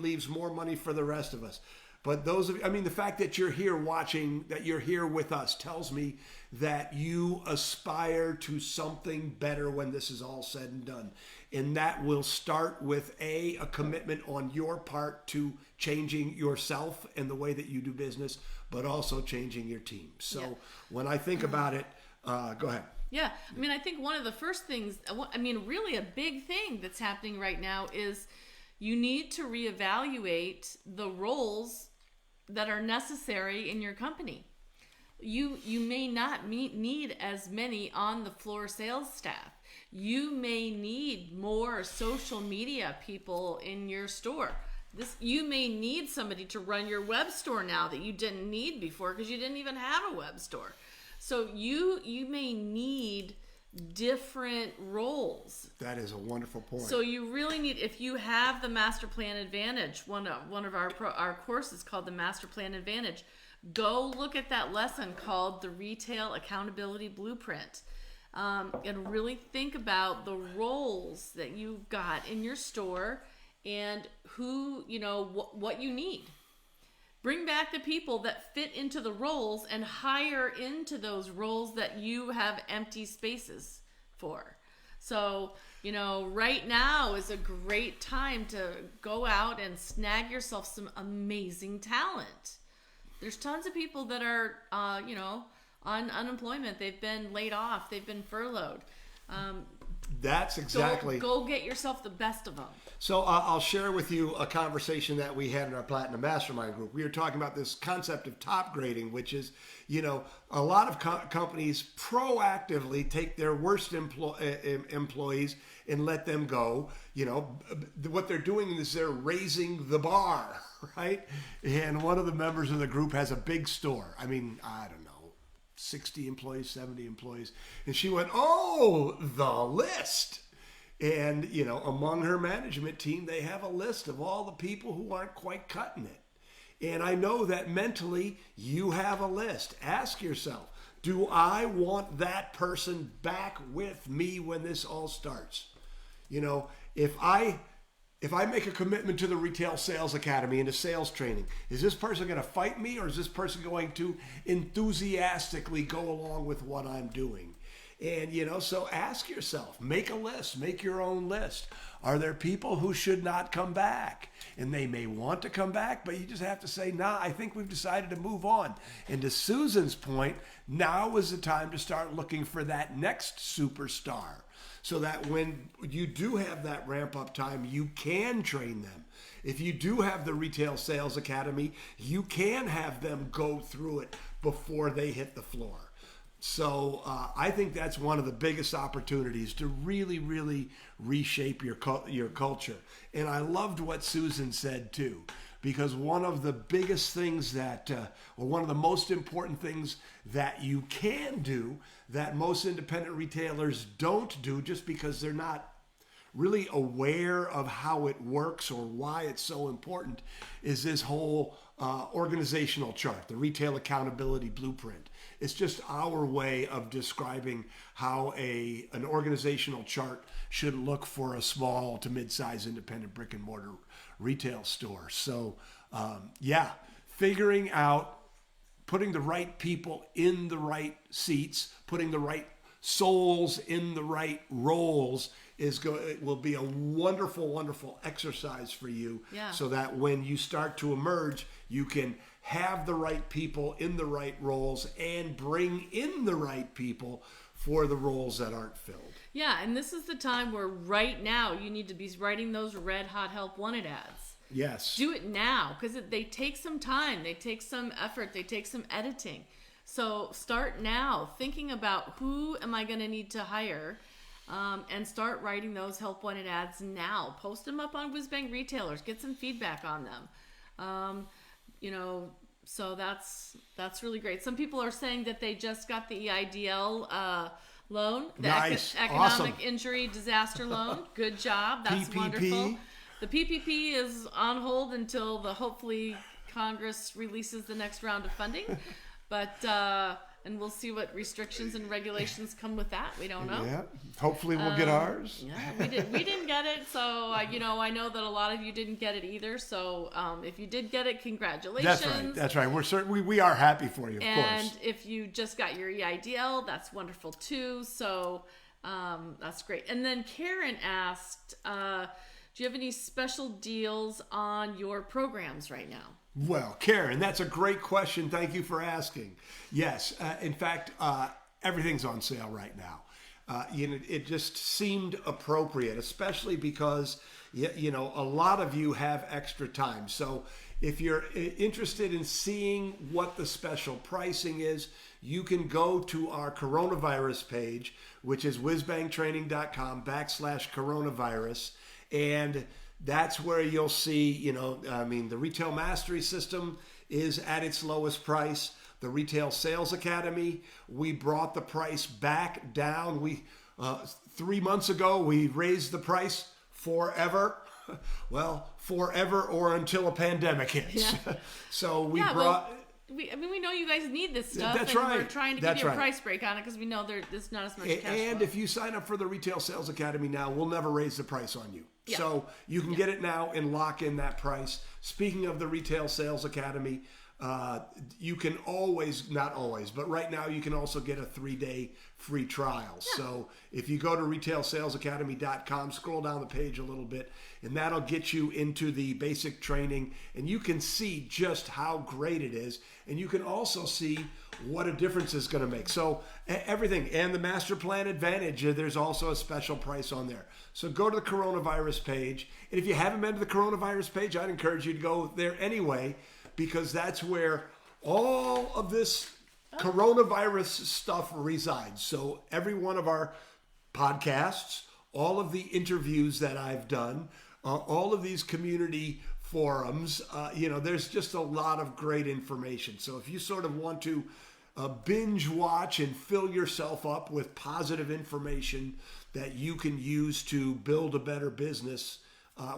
for the rest of us. But the fact that you're here watching, that you're here with us tells me that you aspire to something better when this is all said and done. And that will start with a commitment on your part to changing yourself and the way that you do business, but also changing your team. So when I think about it, go ahead. Yeah. I mean, I think one of the first things, really a big thing that's happening right now is you need to reevaluate the roles that are necessary in your company. You may not need as many on the floor sales staff. You may need more social media people in your store. You may need somebody to run your web store now that you didn't need before because you didn't even have a web store. So you may need different roles. That is a wonderful point. So you really need, if you have the Master Plan Advantage, one of our courses called the Master Plan Advantage, go look at that lesson called the Retail Accountability Blueprint, and really think about the roles that you've got in your store and who, what you need. Bring back the people that fit into the roles and hire into those roles that you have empty spaces for. So, right now is a great time to go out and snag yourself some amazing talent. There's tons of people that are, on unemployment. They've been laid off. They've been furloughed. That's exactly. Go get yourself the best of them. So I'll share with you a conversation that we had in our Platinum Mastermind group. We were talking about this concept of top grading, which is, a lot of companies proactively take their worst employees and let them go. What they're doing is they're raising the bar, right? And one of the members of the group has a big store. I mean, I don't know, 60 employees, 70 employees. And she went, oh, the list. And, among her management team, they have a list of all the people who aren't quite cutting it. And I know that mentally you have a list. Ask yourself, do I want that person back with me when this all starts? If I make a commitment to the Retail Sales Academy and to sales training, is this person going to fight me, or is this person going to enthusiastically go along with what I'm doing? And, so ask yourself, make a list, make your own list. Are there people who should not come back? And they may want to come back, but you just have to say, nah, I think we've decided to move on. And to Susan's point, now is the time to start looking for that next superstar, so that when you do have that ramp up time, you can train them. If you do have the Retail Sales Academy, you can have them go through it before they hit the floor. So I think that's one of the biggest opportunities to really, really reshape your culture. And I loved what Susan said too, because one of the biggest things or one of the most important things that you can do that most independent retailers don't do, just because they're not really aware of how it works or why it's so important, is this whole organizational chart, the Retail Accountability Blueprint. It's just our way of describing how an organizational chart should look for a small to mid-size independent brick and mortar retail store. So, figuring out, putting the right people in the right seats, putting the right souls in the right roles it will be a wonderful, wonderful exercise for you. Yeah. So that when you start to emerge, you can have the right people in the right roles and bring in the right people for the roles that aren't filled. Yeah, and this is the time where right now you need to be writing those red hot help wanted ads. Yes. Do it now, because they take some time, they take some effort, they take some editing. So start now thinking about who am I going to need to hire, and start writing those help wanted ads now. Post them up on WhizBang Retailers. Get some feedback on them. So that's really great. Some people are saying that they just got the EIDL loan, the nice. Economic Awesome. Injury Disaster Loan. Good job. That's PPP. Wonderful. The PPP is on hold until hopefully Congress releases the next round of funding. But and we'll see what restrictions and regulations come with that. We don't know. Yeah. Hopefully we'll get ours. Yeah, we didn't get it. So, I know that a lot of you didn't get it either. So, if you did get it, congratulations. That's right. We are happy for you, of course. And if you just got your EIDL, that's wonderful too. So, that's great. And then Karen asked, do you have any special deals on your programs right now? Well, Karen, that's a great question. Thank you for asking. Yes, in fact, everything's on sale right now. It just seemed appropriate, especially because, a lot of you have extra time. So if you're interested in seeing what the special pricing is, you can go to our coronavirus page, which is whizbangtraining.com/coronavirus. And that's where you'll see, the Retail Mastery System is at its lowest price, the Retail Sales Academy. We brought the price back down. 3 months ago, we raised the price forever. Well, forever or until a pandemic hits. Yeah. So we Yeah, brought... we know you guys need this stuff. That's and right. We're trying to give you a price break on it because we know there's not as much cash And flow. if you sign up for the Retail Sales Academy now, we'll never raise the price on you. Yeah. So you can get it now and lock in that price. Speaking of the Retail Sales Academy, you can always, not always, but right now you can also get a 3-day free trial. Yeah. So if you go to retailsalesacademy.com, scroll down the page a little bit, and that'll get you into the basic training, and you can see just how great it is. And you can also see what a difference it's going to make. So everything, and the Master Plan Advantage, there's also a special price on there. So go to the coronavirus page. And if you haven't been to the coronavirus page, I'd encourage you to go there anyway, because that's where all of this coronavirus stuff resides. So every one of our podcasts, all of the interviews that I've done, all of these community forums, there's just a lot of great information. So if you sort of want to binge watch and fill yourself up with positive information that you can use to build a better business,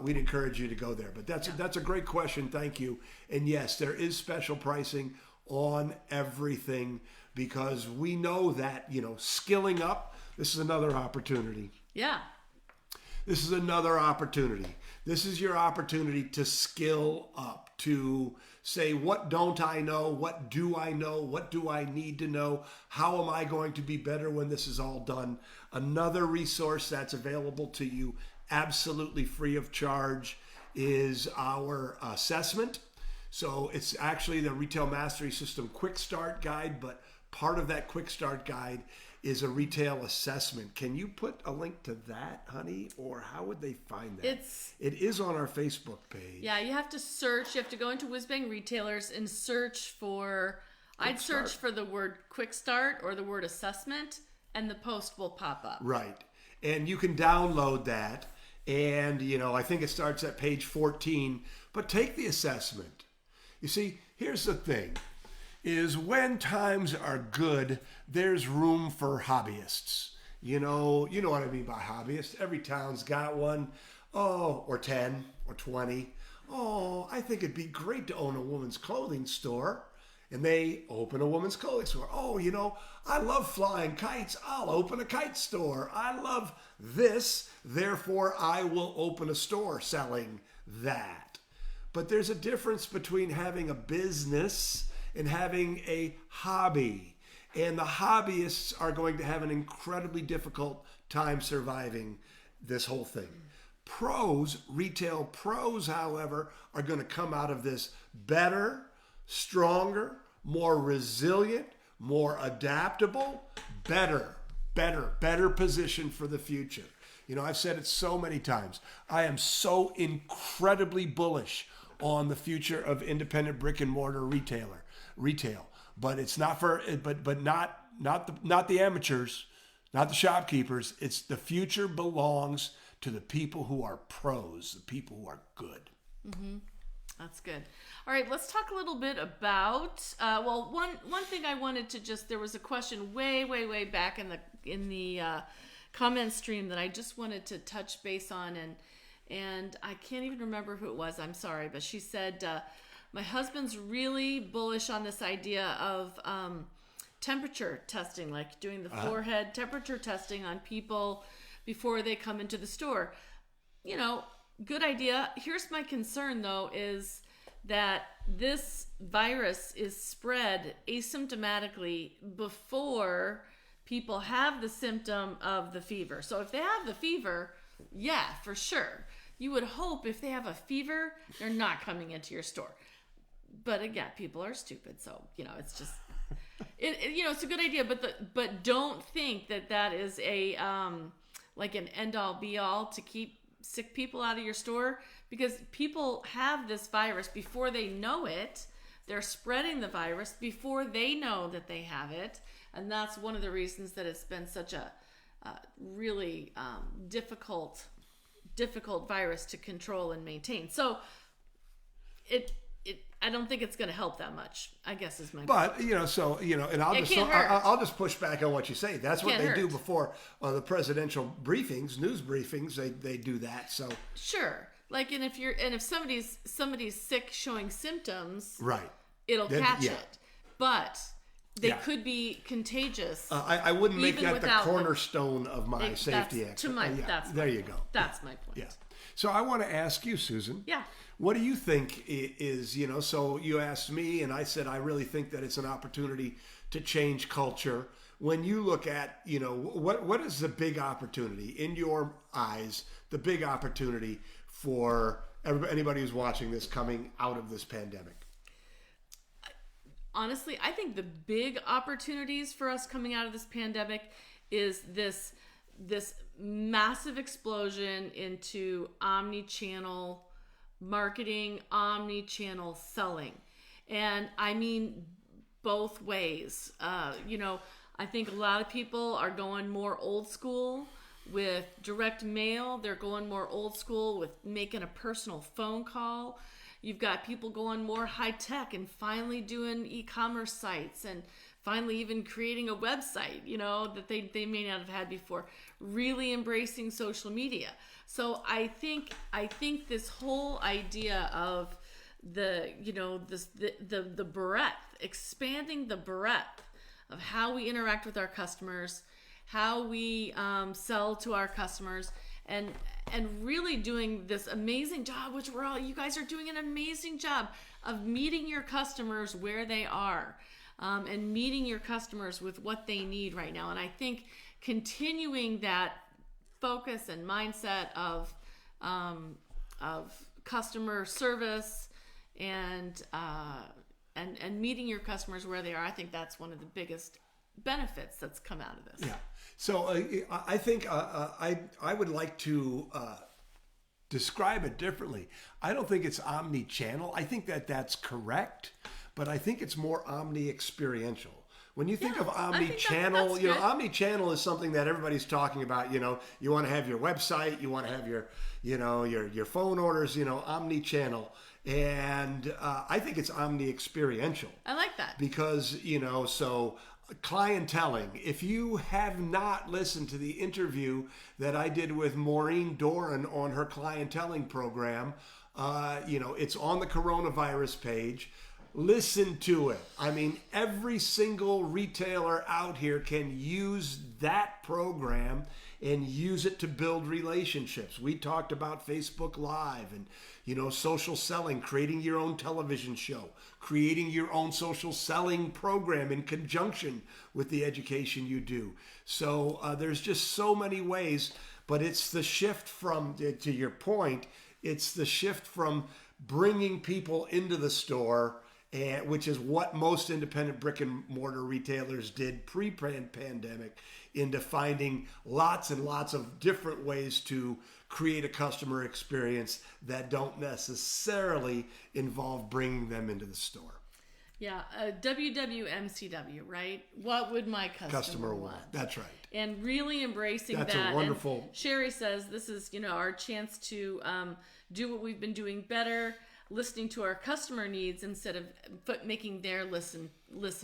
we'd encourage you to go there. But that's a great question. Thank you. And yes, there is special pricing on everything because we know that, skilling up, this is another opportunity. Yeah. This is another opportunity. This is your opportunity to skill up, to say, what don't I know? What do I know? What do I need to know? How am I going to be better when this is all done? Another resource that's available to you absolutely free of charge is our assessment. So it's actually the Retail Mastery System Quick Start Guide, but part of that Quick Start Guide is a retail assessment. Can you put a link to that, honey? Or how would they find that? It is on our Facebook page. Yeah, you have to search. You have to go into WhizBang Retailers and search for, search for the word Quick Start or the word assessment, and the post will pop up. Right. And you can download that. And, I think it starts at page 14. But take the assessment. You see, here's the thing. Is when times are good, there's room for hobbyists. You know what I mean by hobbyist. Every town's got one. Oh, or 10 or 20. Oh, I think it'd be great to own a woman's clothing store. And they open a woman's clothing store. Oh, I love flying kites. I'll open a kite store. I love this. Therefore, I will open a store selling that. But there's a difference between having a business and having a hobby. And the hobbyists are going to have an incredibly difficult time surviving this whole thing. Retail pros, however, are going to come out of this better, stronger, more resilient, more adaptable, better position for the future. I've said it so many times. I am so incredibly bullish on the future of independent brick and mortar retail, but it's not for not the amateurs, not the shopkeepers. It's the future belongs to the people who are pros, the people who are good. Mm-hmm. That's good. All right, let's talk a little bit about one thing I wanted to there was a question way back in the comment stream that I just wanted to touch base on, and I can't even remember who it was. I'm sorry, but she said my husband's really bullish on this idea of temperature testing, like doing the forehead temperature testing on people before they come into the store. Good idea. Here's my concern, though, is that this virus is spread asymptomatically before people have the symptom of the fever. So if they have the fever, yeah, for sure. You would hope if they have a fever, they're not coming into your store. But again, people are stupid, so it's just it's a good idea, but don't think that is a like an end all be all to keep sick people out of your store, because people have this virus before they know it. They're spreading the virus before they know that they have it, and that's one of the reasons that it's been such a really difficult virus to control and maintain. So I don't think it's going to help that much, I guess is my point. But, and I'll just push back on what you say. That's what they do before the presidential briefings, news briefings, they do that. So sure. Like, and if somebody's sick showing symptoms, right, it'll catch it. But they could be contagious. I wouldn't make that the cornerstone of my safety expert. There you go. That's my point. Yeah. So I want to ask you, Susan. Yeah. What do you think is, so you asked me and I said, I really think that it's an opportunity to change culture. When you look at, what is the big opportunity in your eyes, the big opportunity for anybody who's watching this coming out of this pandemic? Honestly, I think the big opportunities for us coming out of this pandemic is this massive explosion into omni-channel marketing, omni-channel selling. And I mean both ways. I think a lot of people are going more old school with direct mail. They're going more old school with making a personal phone call. You've got people going more high tech and finally doing e-commerce sites and finally even creating a website, that they may not have had before, really embracing social media. So I think this whole idea of the breadth, expanding the breadth of how we interact with our customers, how we sell to our customers, and really doing this amazing job, which you guys are doing an amazing job of meeting your customers where they are, and meeting your customers with what they need right now. And I think continuing that focus and mindset of customer service and meeting your customers where they are, I think that's one of the biggest benefits that's come out of this. Yeah. So I think I would like to describe it differently. I don't think it's omni-channel. I think that's correct, but I think it's more omni-experiential. When you think of omni-channel, omni-channel is something that everybody's talking about. You want to have your website, you want to have your phone orders, omni-channel. And I think it's omni-experiential. I like that. Because, so clienteling. If you have not listened to the interview that I did with Maureen Doran on her clienteling program, it's on the coronavirus page. Listen to it. I mean, every single retailer out here can use that program and use it to build relationships. We talked about Facebook Live and, social selling, creating your own television show, creating your own social selling program in conjunction with the education you do. So there's just so many ways, but it's the shift from, to your point, it's the shift from bringing people into the store, which is what most independent brick and mortar retailers did pre-pandemic, into finding lots and lots of different ways to create a customer experience that don't necessarily involve bringing them into the store. Yeah, WWMCW, right? What would my customer want? That's right. And really embracing that. That's a wonderful... And Sherry says this is, our chance to do what we've been doing better, listening to our customer needs instead of making their listen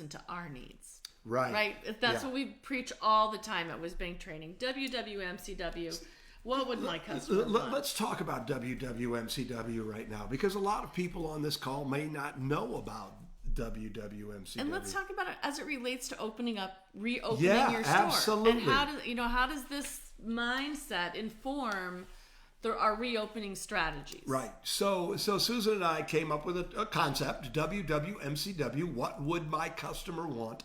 to our needs. Right. Right? That's what we preach all the time at WhizBang training. WWMCW. What would my customer want? Let's talk about WWMCW right now, because a lot of people on this call may not know about WWMCW. And let's talk about it as it relates to reopening your store. Absolutely. And how does this mindset inform our reopening strategies? Right. So Susan and I came up with a concept, WWMCW, what would my customer want?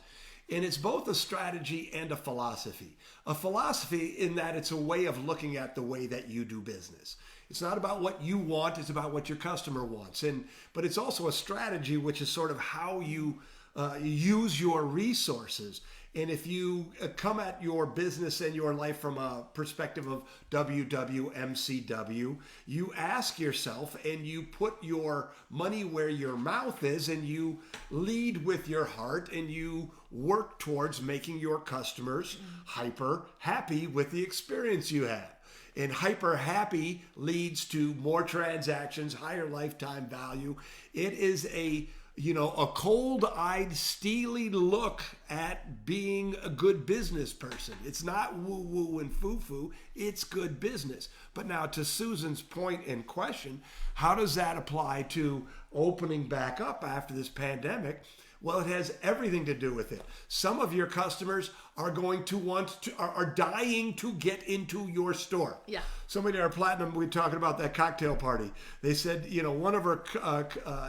And it's both a strategy and a philosophy. A philosophy in that it's a way of looking at the way that you do business. It's not about what you want, it's about what your customer wants. But it's also a strategy, which is sort of how you use your resources. And if you come at your business and your life from a perspective of WWMCW, you ask yourself and you put your money where your mouth is, and you lead with your heart, and you work towards making your customers hyper happy with the experience you have. And hyper happy leads to more transactions, higher lifetime value. It is a cold-eyed, steely look at being a good business person. It's not woo-woo and foo-foo. It's good business. But now to Susan's point and question, how does that apply to opening back up after this pandemic? Well, it has everything to do with it. Some of your customers are going to are dying to get into your store. Yeah. Somebody at our Platinum, we were talking about that cocktail party. They said, one of her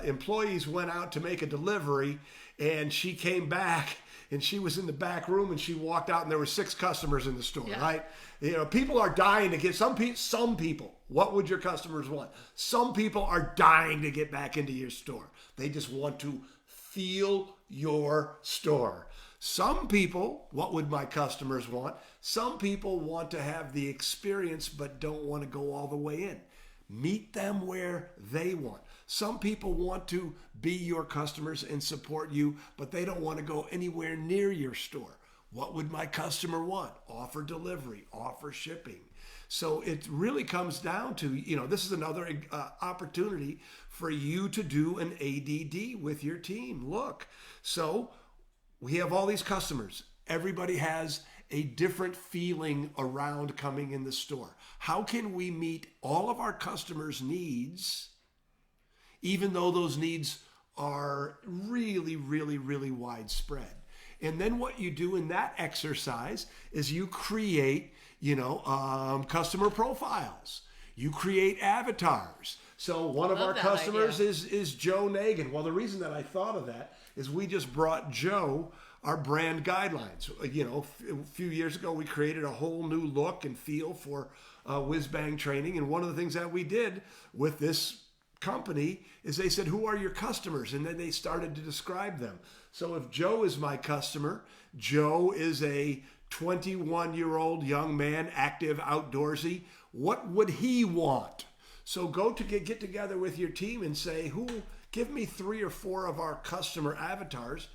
employees went out to make a delivery, and she came back, and she was in the back room, and she walked out, and there were 6 customers in the store, right? People are dying to get, some people, what would your customers want? Some people are dying to get back into your store. They just want to feel your store. Some people, what would my customers want? Some people want to have the experience but don't want to go all the way in. Meet them where they want. Some people want to be your customers and support you, but they don't want to go anywhere near your store. What would my customer want? Offer delivery, offer shipping. So it really comes down to, this is another opportunity for you to do an ADD with your team. Look, so we have all these customers. Everybody has a different feeling around coming in the store. How can we meet all of our customers' needs, even though those needs are really, really, really widespread? And then what you do in that exercise is you create customer profiles. You create avatars. So one of our customers is Joe Nagin. Well, the reason that I thought of that is we just brought Joe our brand guidelines. A few years ago, we created a whole new look and feel for WhizBang training. And one of the things that we did with this company is they said, who are your customers? And then they started to describe them. So if Joe is my customer, Joe is a 21-year-old young man, active, outdoorsy. What would he want? So go to get together with your team and say, give me 3 or 4 of our customer avatars,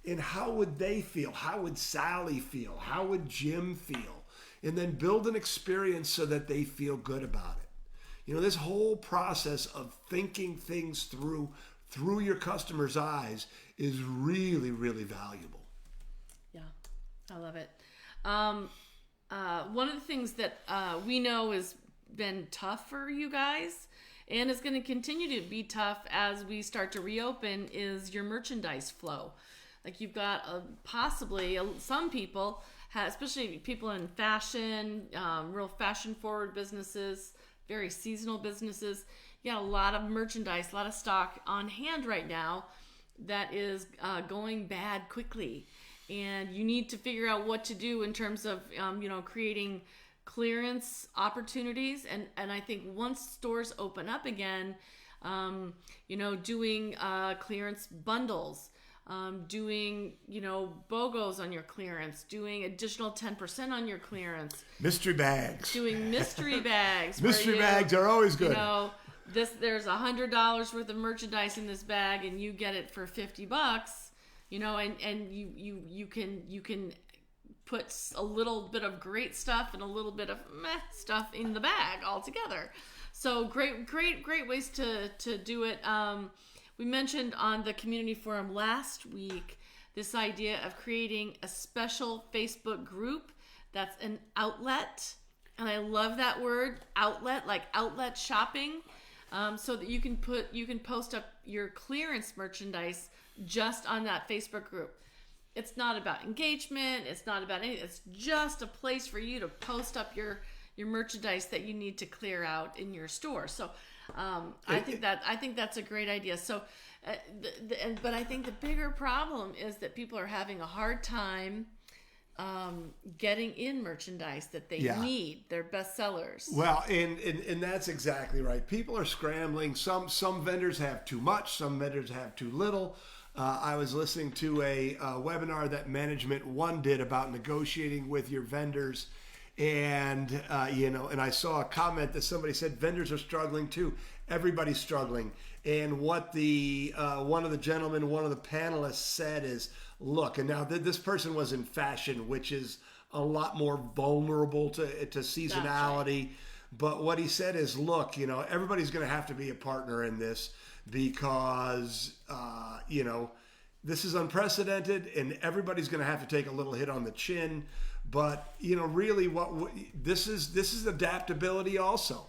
and how would they feel? How would Sally feel? How would Jim feel? And then build an experience so that they feel good about it. This whole process of thinking things through your customer's eyes is really, really valuable. Yeah, I love it. One of the things that we know has been tough for you guys and is going to continue to be tough as we start to reopen is your merchandise flow. Like you've got possibly some people, especially people in fashion, real fashion forward businesses, very seasonal businesses. You got a lot of merchandise, a lot of stock on hand right now that is going bad quickly. And you need to figure out what to do in terms of, creating clearance opportunities. And I think once stores open up again, doing clearance bundles, doing, BOGOs on your clearance, doing additional 10% on your clearance. Mystery bags. Doing mystery bags. Mystery bags are always good. There's $100 worth of merchandise in this bag and you get it for $50. And you can put a little bit of great stuff and a little bit of meh stuff in the bag all together. So great ways to do it. We mentioned on the community forum last week this idea of creating a special Facebook group that's an outlet. And I love that word, outlet, like outlet shopping. So that you can post up your clearance merchandise just on that Facebook group. It's not about engagement. It's not about anything. It's just a place for you to post up your merchandise that you need to clear out in your store. So I think that's a great idea. So, but I think the bigger problem is that people are having a hard time getting in merchandise that they need. They're bestsellers. Well, and that's exactly right. People are scrambling. Some vendors have too much. Some vendors have too little. I was listening to a webinar that Management One did about negotiating with your vendors. And, and I saw a comment that somebody said vendors are struggling too. Everybody's struggling. And what one of the gentlemen, one of the panelists said is, look, and now this person was in fashion, which is a lot more vulnerable to seasonality. But what he said is, look, everybody's going to have to be a partner in this because, this is unprecedented and everybody's going to have to take a little hit on the chin. But, really this is adaptability also.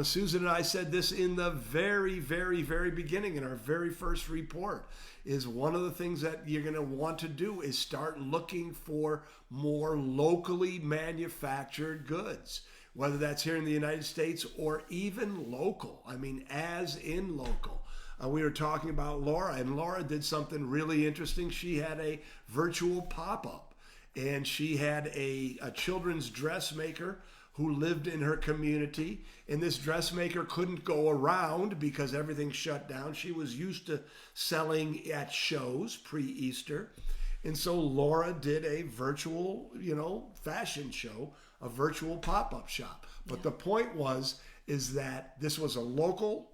Susan and I said this in the very, very, very beginning in our very first report, is one of the things that you're going to want to do is start looking for more locally manufactured goods, whether that's here in the United States or even local. I mean, as in local. We were talking about Laura, and Laura did something really interesting. She had a virtual pop-up, and she had a children's dressmaker who lived in her community, and this dressmaker couldn't go around because everything shut down. She was used to selling at shows pre-Easter, and so Laura did a virtual, fashion show, a virtual pop-up shop. But the point is that this was a local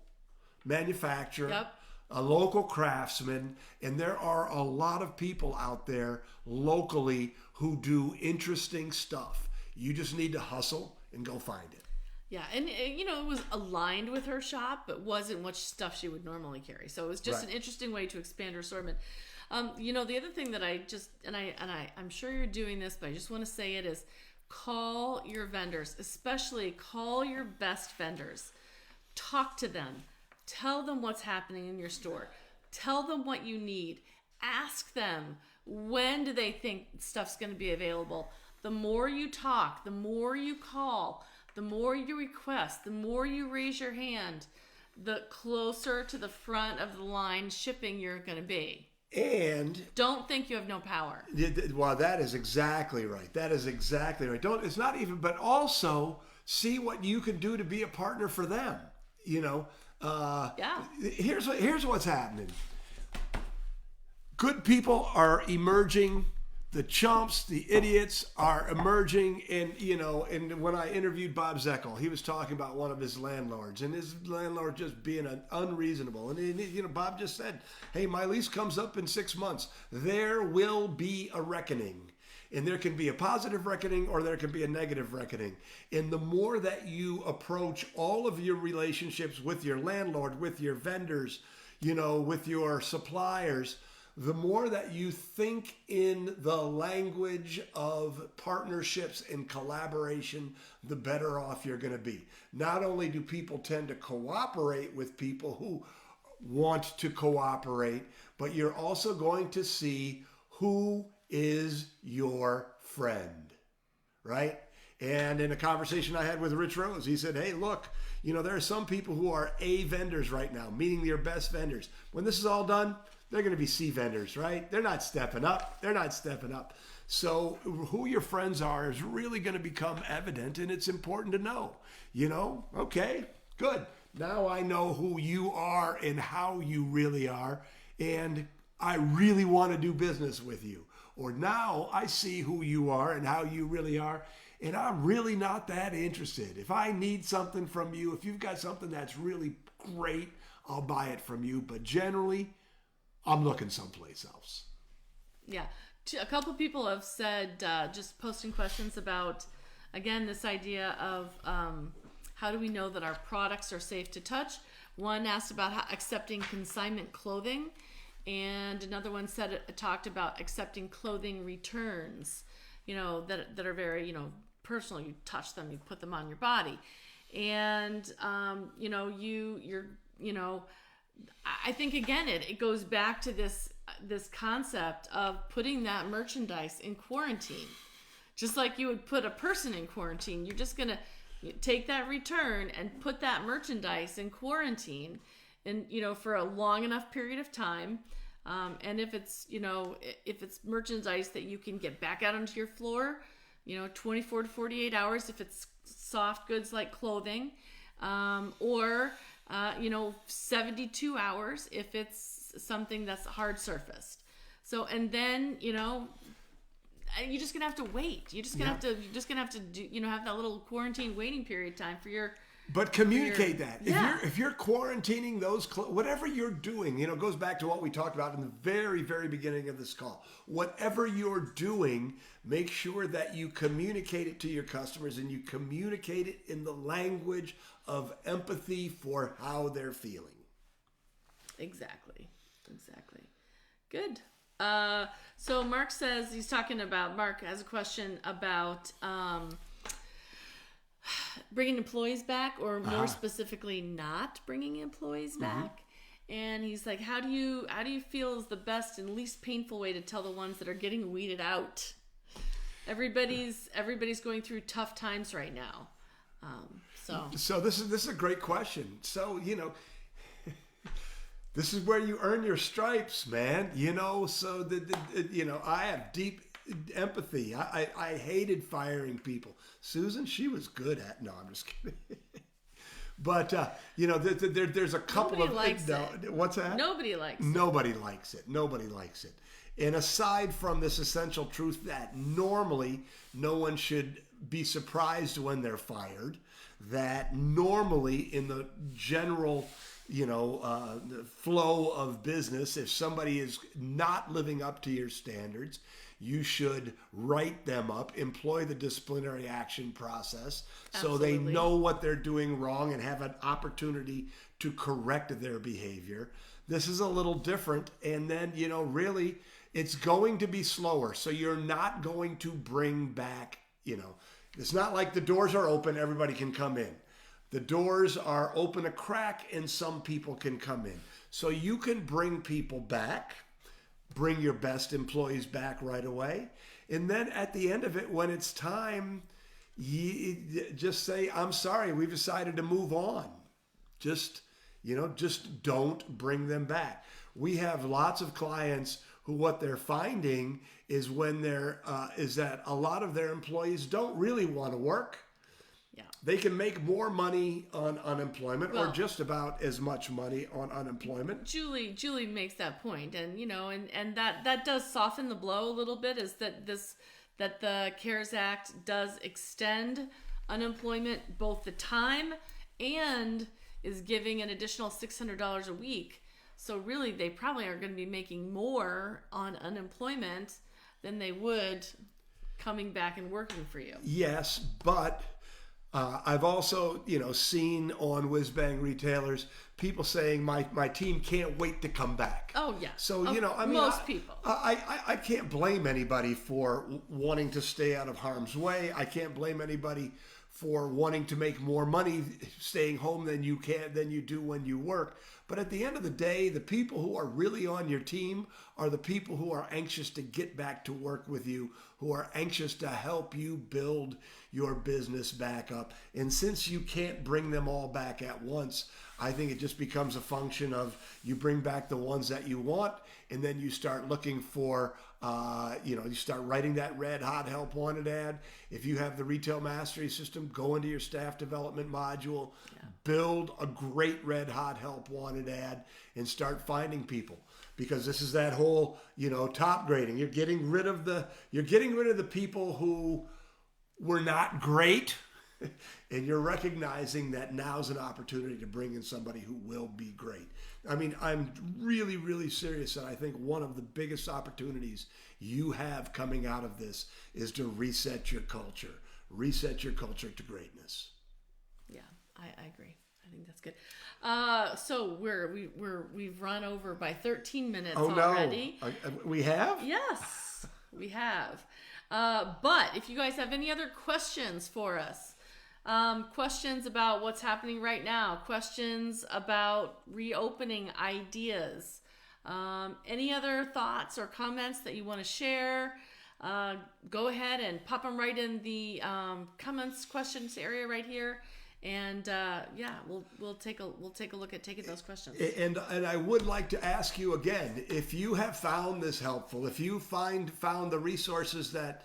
manufacturer, Yep. a local craftsman, and there are a lot of people out there locally who do interesting stuff. You just need to hustle and go find it. Yeah, and it was aligned with her shop, but wasn't much stuff she would normally carry. So it was just an interesting way to expand her assortment. The other thing that I'm sure you're doing this, but I just want to say it is, call your vendors, especially call your best vendors. Talk to them. Tell them what's happening in your store. Tell them what you need. Ask them, when do they think stuff's going to be available? The more you talk, the more you call, the more you request, the more you raise your hand, the closer to the front of the line shipping you're going to be. And don't think you have no power. Well, that is exactly right. It's not even, but also see what you can do to be a partner for them. Here's what's happening. Good people are emerging. The chumps, the idiots are emerging. And when I interviewed Bob Zeckel, he was talking about one of his landlords, and his landlord just being unreasonable. And Bob just said, hey, my lease comes up in 6 months. There will be a reckoning. And there can be a positive reckoning or there can be a negative reckoning. And the more that you approach all of your relationships with your landlord, with your vendors, with your suppliers, the more that you think in the language of partnerships and collaboration, the better off you're going to be. Not only do people tend to cooperate with people who want to cooperate, but you're also going to see who is your friend, right? And in a conversation I had with Rich Rose, he said, hey, look, there are some people who are A vendors right now, meaning your best vendors. When this is all done, they're going to be C vendors, right? They're not stepping up. So who your friends are is really going to become evident, and it's important to know, okay, good. Now I know who you are and how you really are, and I really want to do business with you. Or now I see who you are and how you really are, and I'm really not that interested. If I need something from you, if you've got something that's really great, I'll buy it from you. But generally, I'm looking someplace else. Yeah. A couple people have said, just posting questions about, again, this idea of how do we know that our products are safe to touch? One asked about accepting consignment clothing. And another one talked about accepting clothing returns, that are very, personal. You touch them, you put them on your body. And, I think, again, it goes back to this concept of putting that merchandise in quarantine. Just like you would put a person in quarantine, you're just going to take that return and put that merchandise in quarantine, and for a long enough period of time. And if it's merchandise that you can get back out onto your floor, 24 to 48 hours if it's soft goods like clothing, or 72 hours if it's something that's hard surfaced. So, and then, you're just gonna have to wait. You're just gonna have to do, have that little quarantine waiting period time for your But communicate that. Yeah. If you're quarantining those, whatever you're doing, it goes back to what we talked about in the very, very beginning of this call. Whatever you're doing, make sure that you communicate it to your customers and you communicate it in the language of empathy for how they're feeling. Exactly. Good. So Mark says Mark has a question about bringing employees back, or more specifically, not bringing employees back. And he's like, how do you feel is the best and least painful way to tell the ones that are getting weeded out? Everybody's going through tough times right now. So this is a great question. So, this is where you earn your stripes, man. So I have deep empathy. I hated firing people. Susan, she was good at. No, I'm just kidding. But there's a couple Nobody of likes it. What's that? Nobody likes it. Nobody likes it. And aside from this essential truth that normally no one should be surprised when they're fired, that normally in the general the flow of business, if somebody is not living up to your standards, you should write them up, employ the disciplinary action process. Absolutely. So they know what they're doing wrong and have an opportunity to correct their behavior. This is a little different. And then, really, it's going to be slower. So you're not going to bring back, it's not like the doors are open, everybody can come in. The doors are open a crack and some people can come in. So you can bring people back, bring your best employees back right away. And then at the end of it, when it's time, just say, I'm sorry, we've decided to move on. Just don't bring them back. We have lots of clients who what they're finding is is that a lot of their employees don't really want to work. Yeah. They can make more money on unemployment, or just about as much money on unemployment. Julie makes that point, and and that does soften the blow a little bit. Is that the CARES Act does extend unemployment both the time and is giving an additional $600 a week. So really, they probably are going to be making more on unemployment than they would coming back and working for you. Yes, but I've also, seen on WhizBang retailers, people saying my team can't wait to come back. Oh, yeah. So, most people. I can't blame anybody for wanting to stay out of harm's way. I can't blame anybody for wanting to make more money staying home than you do when you work. But at the end of the day, the people who are really on your team are the people who are anxious to get back to work with you, who are anxious to help you build your business back up. And since you can't bring them all back at once, I think it just becomes a function of you bring back the ones that you want, and then you start looking for, you start writing that red hot help wanted ad. If you have the retail mastery system, go into your staff development module, build a great red hot help wanted ad, and start finding people. Because this is that whole, top grading. You're getting rid of the people who were not great, and you're recognizing that now's an opportunity to bring in somebody who will be great. I mean, I'm really, really serious, and I think one of the biggest opportunities you have coming out of this is to reset your culture to greatness. Yeah, I agree. I think that's good. So we've run over by 13 minutes already. No. We have? Yes, we have. But if you guys have any other questions for us, questions about what's happening right now, questions about reopening ideas, any other thoughts or comments that you want to share, go ahead and pop them right in the comments questions area right here. And we'll take a look at taking those questions. And I would like to ask you again, if you have found this helpful, if you found the resources that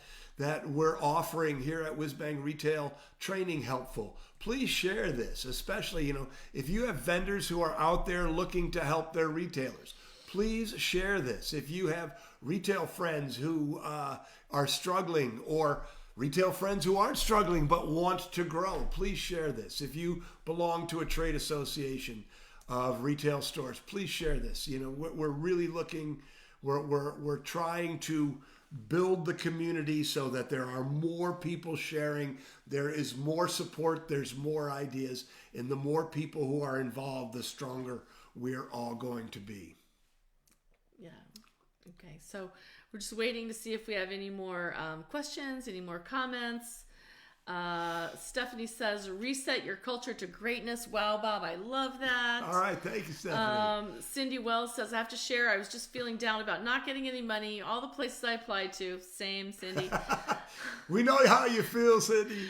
we're offering here at WhizBang Retail Training helpful, please share this. Especially, if you have vendors who are out there looking to help their retailers, please share this. If you have retail friends who are struggling, or retail friends who aren't struggling but want to grow, please share this. If you belong to a trade association of retail stores, please share this. We're really looking, we're trying to build the community so that there are more people sharing, there is more support, there's more ideas, and the more people who are involved, the stronger we're all going to be. Yeah. Okay. So we're just waiting to see if we have any more questions, any more comments. Stephanie says, reset your culture to greatness. Wow, Bob, I love that. All right, thank you, Stephanie. Cindy Wells says, I have to share, I was just feeling down about not getting any money. All the places I applied to. Same, Cindy. We know how you feel, Cindy.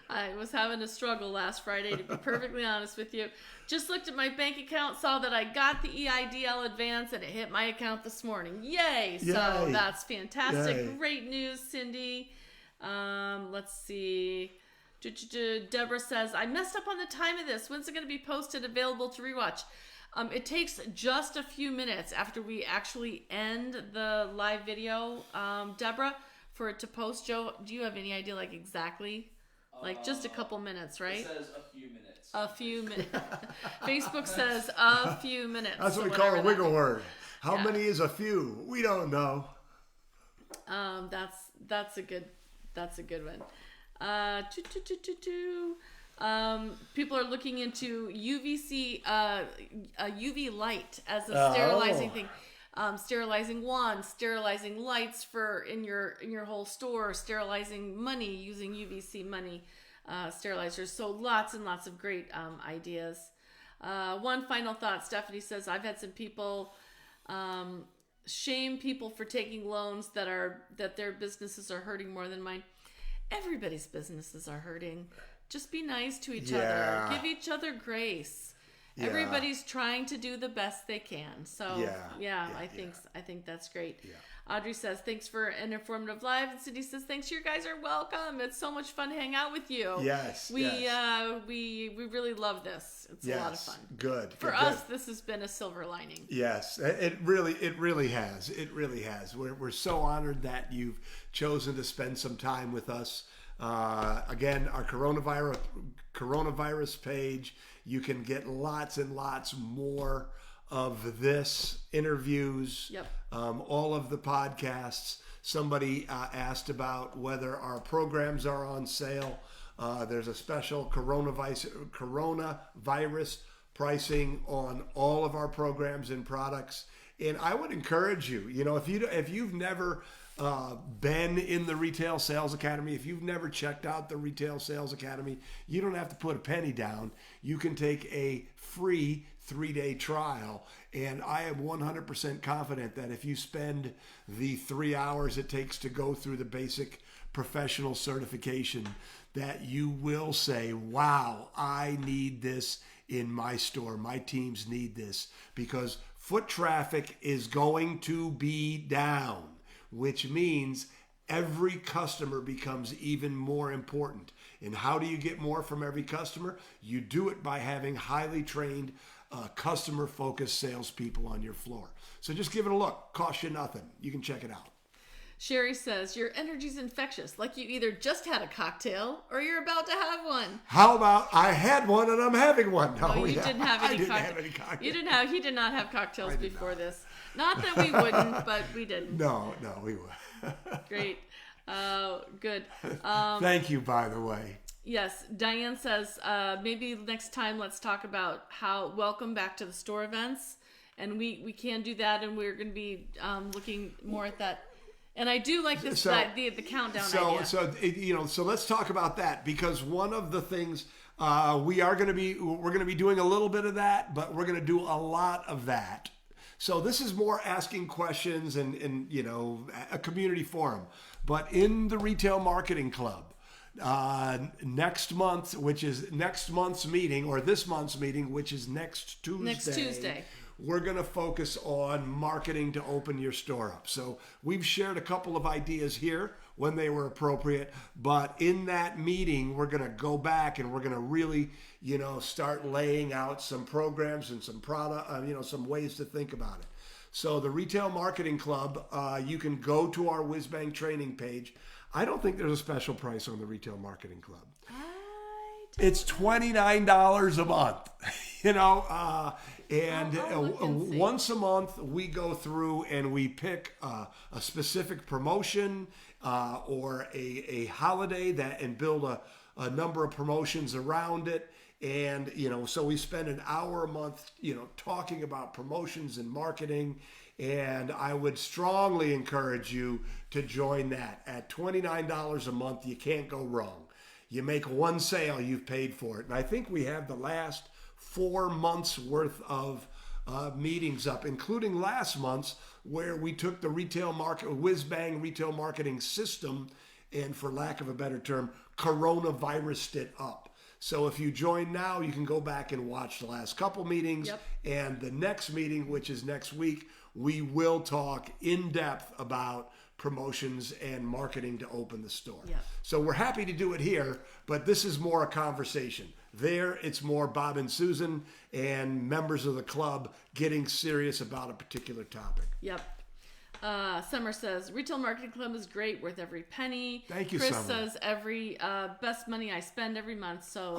I was having a struggle last Friday, to be perfectly honest with you. Just looked at my bank account, saw that I got the EIDL advance, and it hit my account this morning. Yay! So that's fantastic. Yay. Great news, Cindy. Let's see. Deborah says, I messed up on the time of this. When's it going to be posted, available to rewatch? It takes just a few minutes after we actually end the live video, Deborah, for it to post. Joe, do you have any idea, like, exactly? Like, just a couple minutes, right? It says a few minutes. A few minutes. Facebook says a few minutes. That's what we call a wiggle word. How many is a few? We don't know. That's a good one. People are looking into UVC, UV light as a sterilizing thing. Sterilizing wands, sterilizing lights in your whole store, sterilizing money using UVC money sterilizers. So lots and lots of great ideas. One final thought, Stephanie says, I've had some people shame people for taking loans that their businesses are hurting more than mine. Everybody's businesses are hurting. Just be nice to each other. Give each other grace. Yeah. Everybody's trying to do the best they can. So I think that's great. Yeah. Audrey says, thanks for an informative live. And Cindy says, thanks, you guys are welcome. It's so much fun to hang out with you. Yes. We really love this. It's a lot of fun. Good. For us, this has been a silver lining. Yes, it really has. It really has. We're so honored that you've chosen to spend some time with us. Again, our coronavirus page, you can get lots and lots more of this, interviews, all of the podcasts. Somebody asked about whether our programs are on sale. There's a special coronavirus pricing on all of our programs and products. And I would encourage you, if you've never been in the Retail Sales Academy, if you've never checked out the Retail Sales Academy, you don't have to put a penny down. You can take a free 3-day trial, and I am 100% confident that if you spend the 3 hours it takes to go through the basic professional certification, that you will say, wow, I need this in my store. My teams need this, because foot traffic is going to be down, which means every customer becomes even more important. And how do you get more from every customer? You do it by having highly trained, customer-focused salespeople on your floor. So just give it a look. Costs you nothing. You can check it out. Sherry says, your energy's infectious, like you either just had a cocktail or you're about to have one. How about I had one and I'm having one? No, you didn't have any cocktails. He did not have cocktails before this. Not that we wouldn't, but we didn't. No, we would. Great. Good. Thank you, by the way. Yes. Diane says, maybe next time let's talk about welcome back to the store events. And we can do that, and we're going to be looking more at that. And I do like this, the countdown idea. So let's talk about that, because one of the things we're going to be doing a little bit of that, but we're going to do a lot of that. So this is more asking questions and a community forum. But in the Retail Marketing Club, next month, which is next month's meeting, or this month's meeting, which is next Tuesday. We're going to focus on marketing to open your store up. So we've shared a couple of ideas here when they were appropriate, but in that meeting, we're going to go back and we're going to really, start laying out some programs and some product, some ways to think about it. So the Retail Marketing Club, you can go to our WhizBang training page. I don't think there's a special price on the Retail Marketing Club. It's $29 a month, and once a month we go through and we pick a specific promotion or a holiday and build a number of promotions around it. And, so we spend an hour a month, talking about promotions and marketing. And I would strongly encourage you to join that. At $29 a month, you can't go wrong. You make one sale, you've paid for it. And I think we have the last 4 months worth of meetings up, including last month's, where we took the WhizBang retail marketing system and, for lack of a better term, coronavirused it up. So if you join now, you can go back and watch the last couple meetings. Yep. And the next meeting, which is next week, we will talk in depth about promotions and marketing to open the store. Yep. So we're happy to do it here, but this is more a conversation. There, it's more Bob and Susan and members of the club getting serious about a particular topic. Yep. Summer says, Retail Marketing Club is great, worth every penny. Thank you, Chris Summer. says, every best money I spend every month. So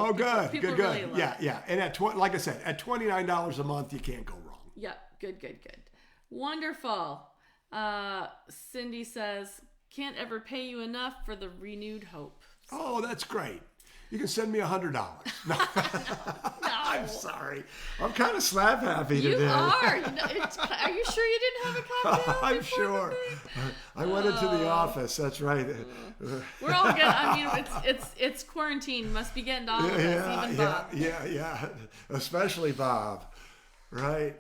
People really good. love Yeah, it. yeah. And like I said, at $29 a month, you can't go wrong. Yep. Good. Wonderful. Cindy says, can't ever pay you enough for the renewed hope. Oh, that's great. You can send me $100. No. I'm sorry. I'm kind of slap happy today. You are. Are you sure you didn't have a cocktail? I'm sure. I went into the office. That's right. We're all good. I mean, it's quarantine. Must be getting to all of us, even Bob. Yeah. Especially Bob. Right.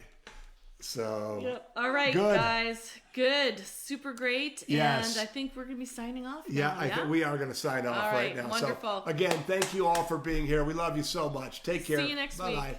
So. Yep. All right, guys. Good. Super great. Yes. And I think we're going to be signing off now. Yeah, I think we are going to sign off right now. Wonderful. So, again, thank you all for being here. We love you so much. Take care. See you next week. Bye-bye.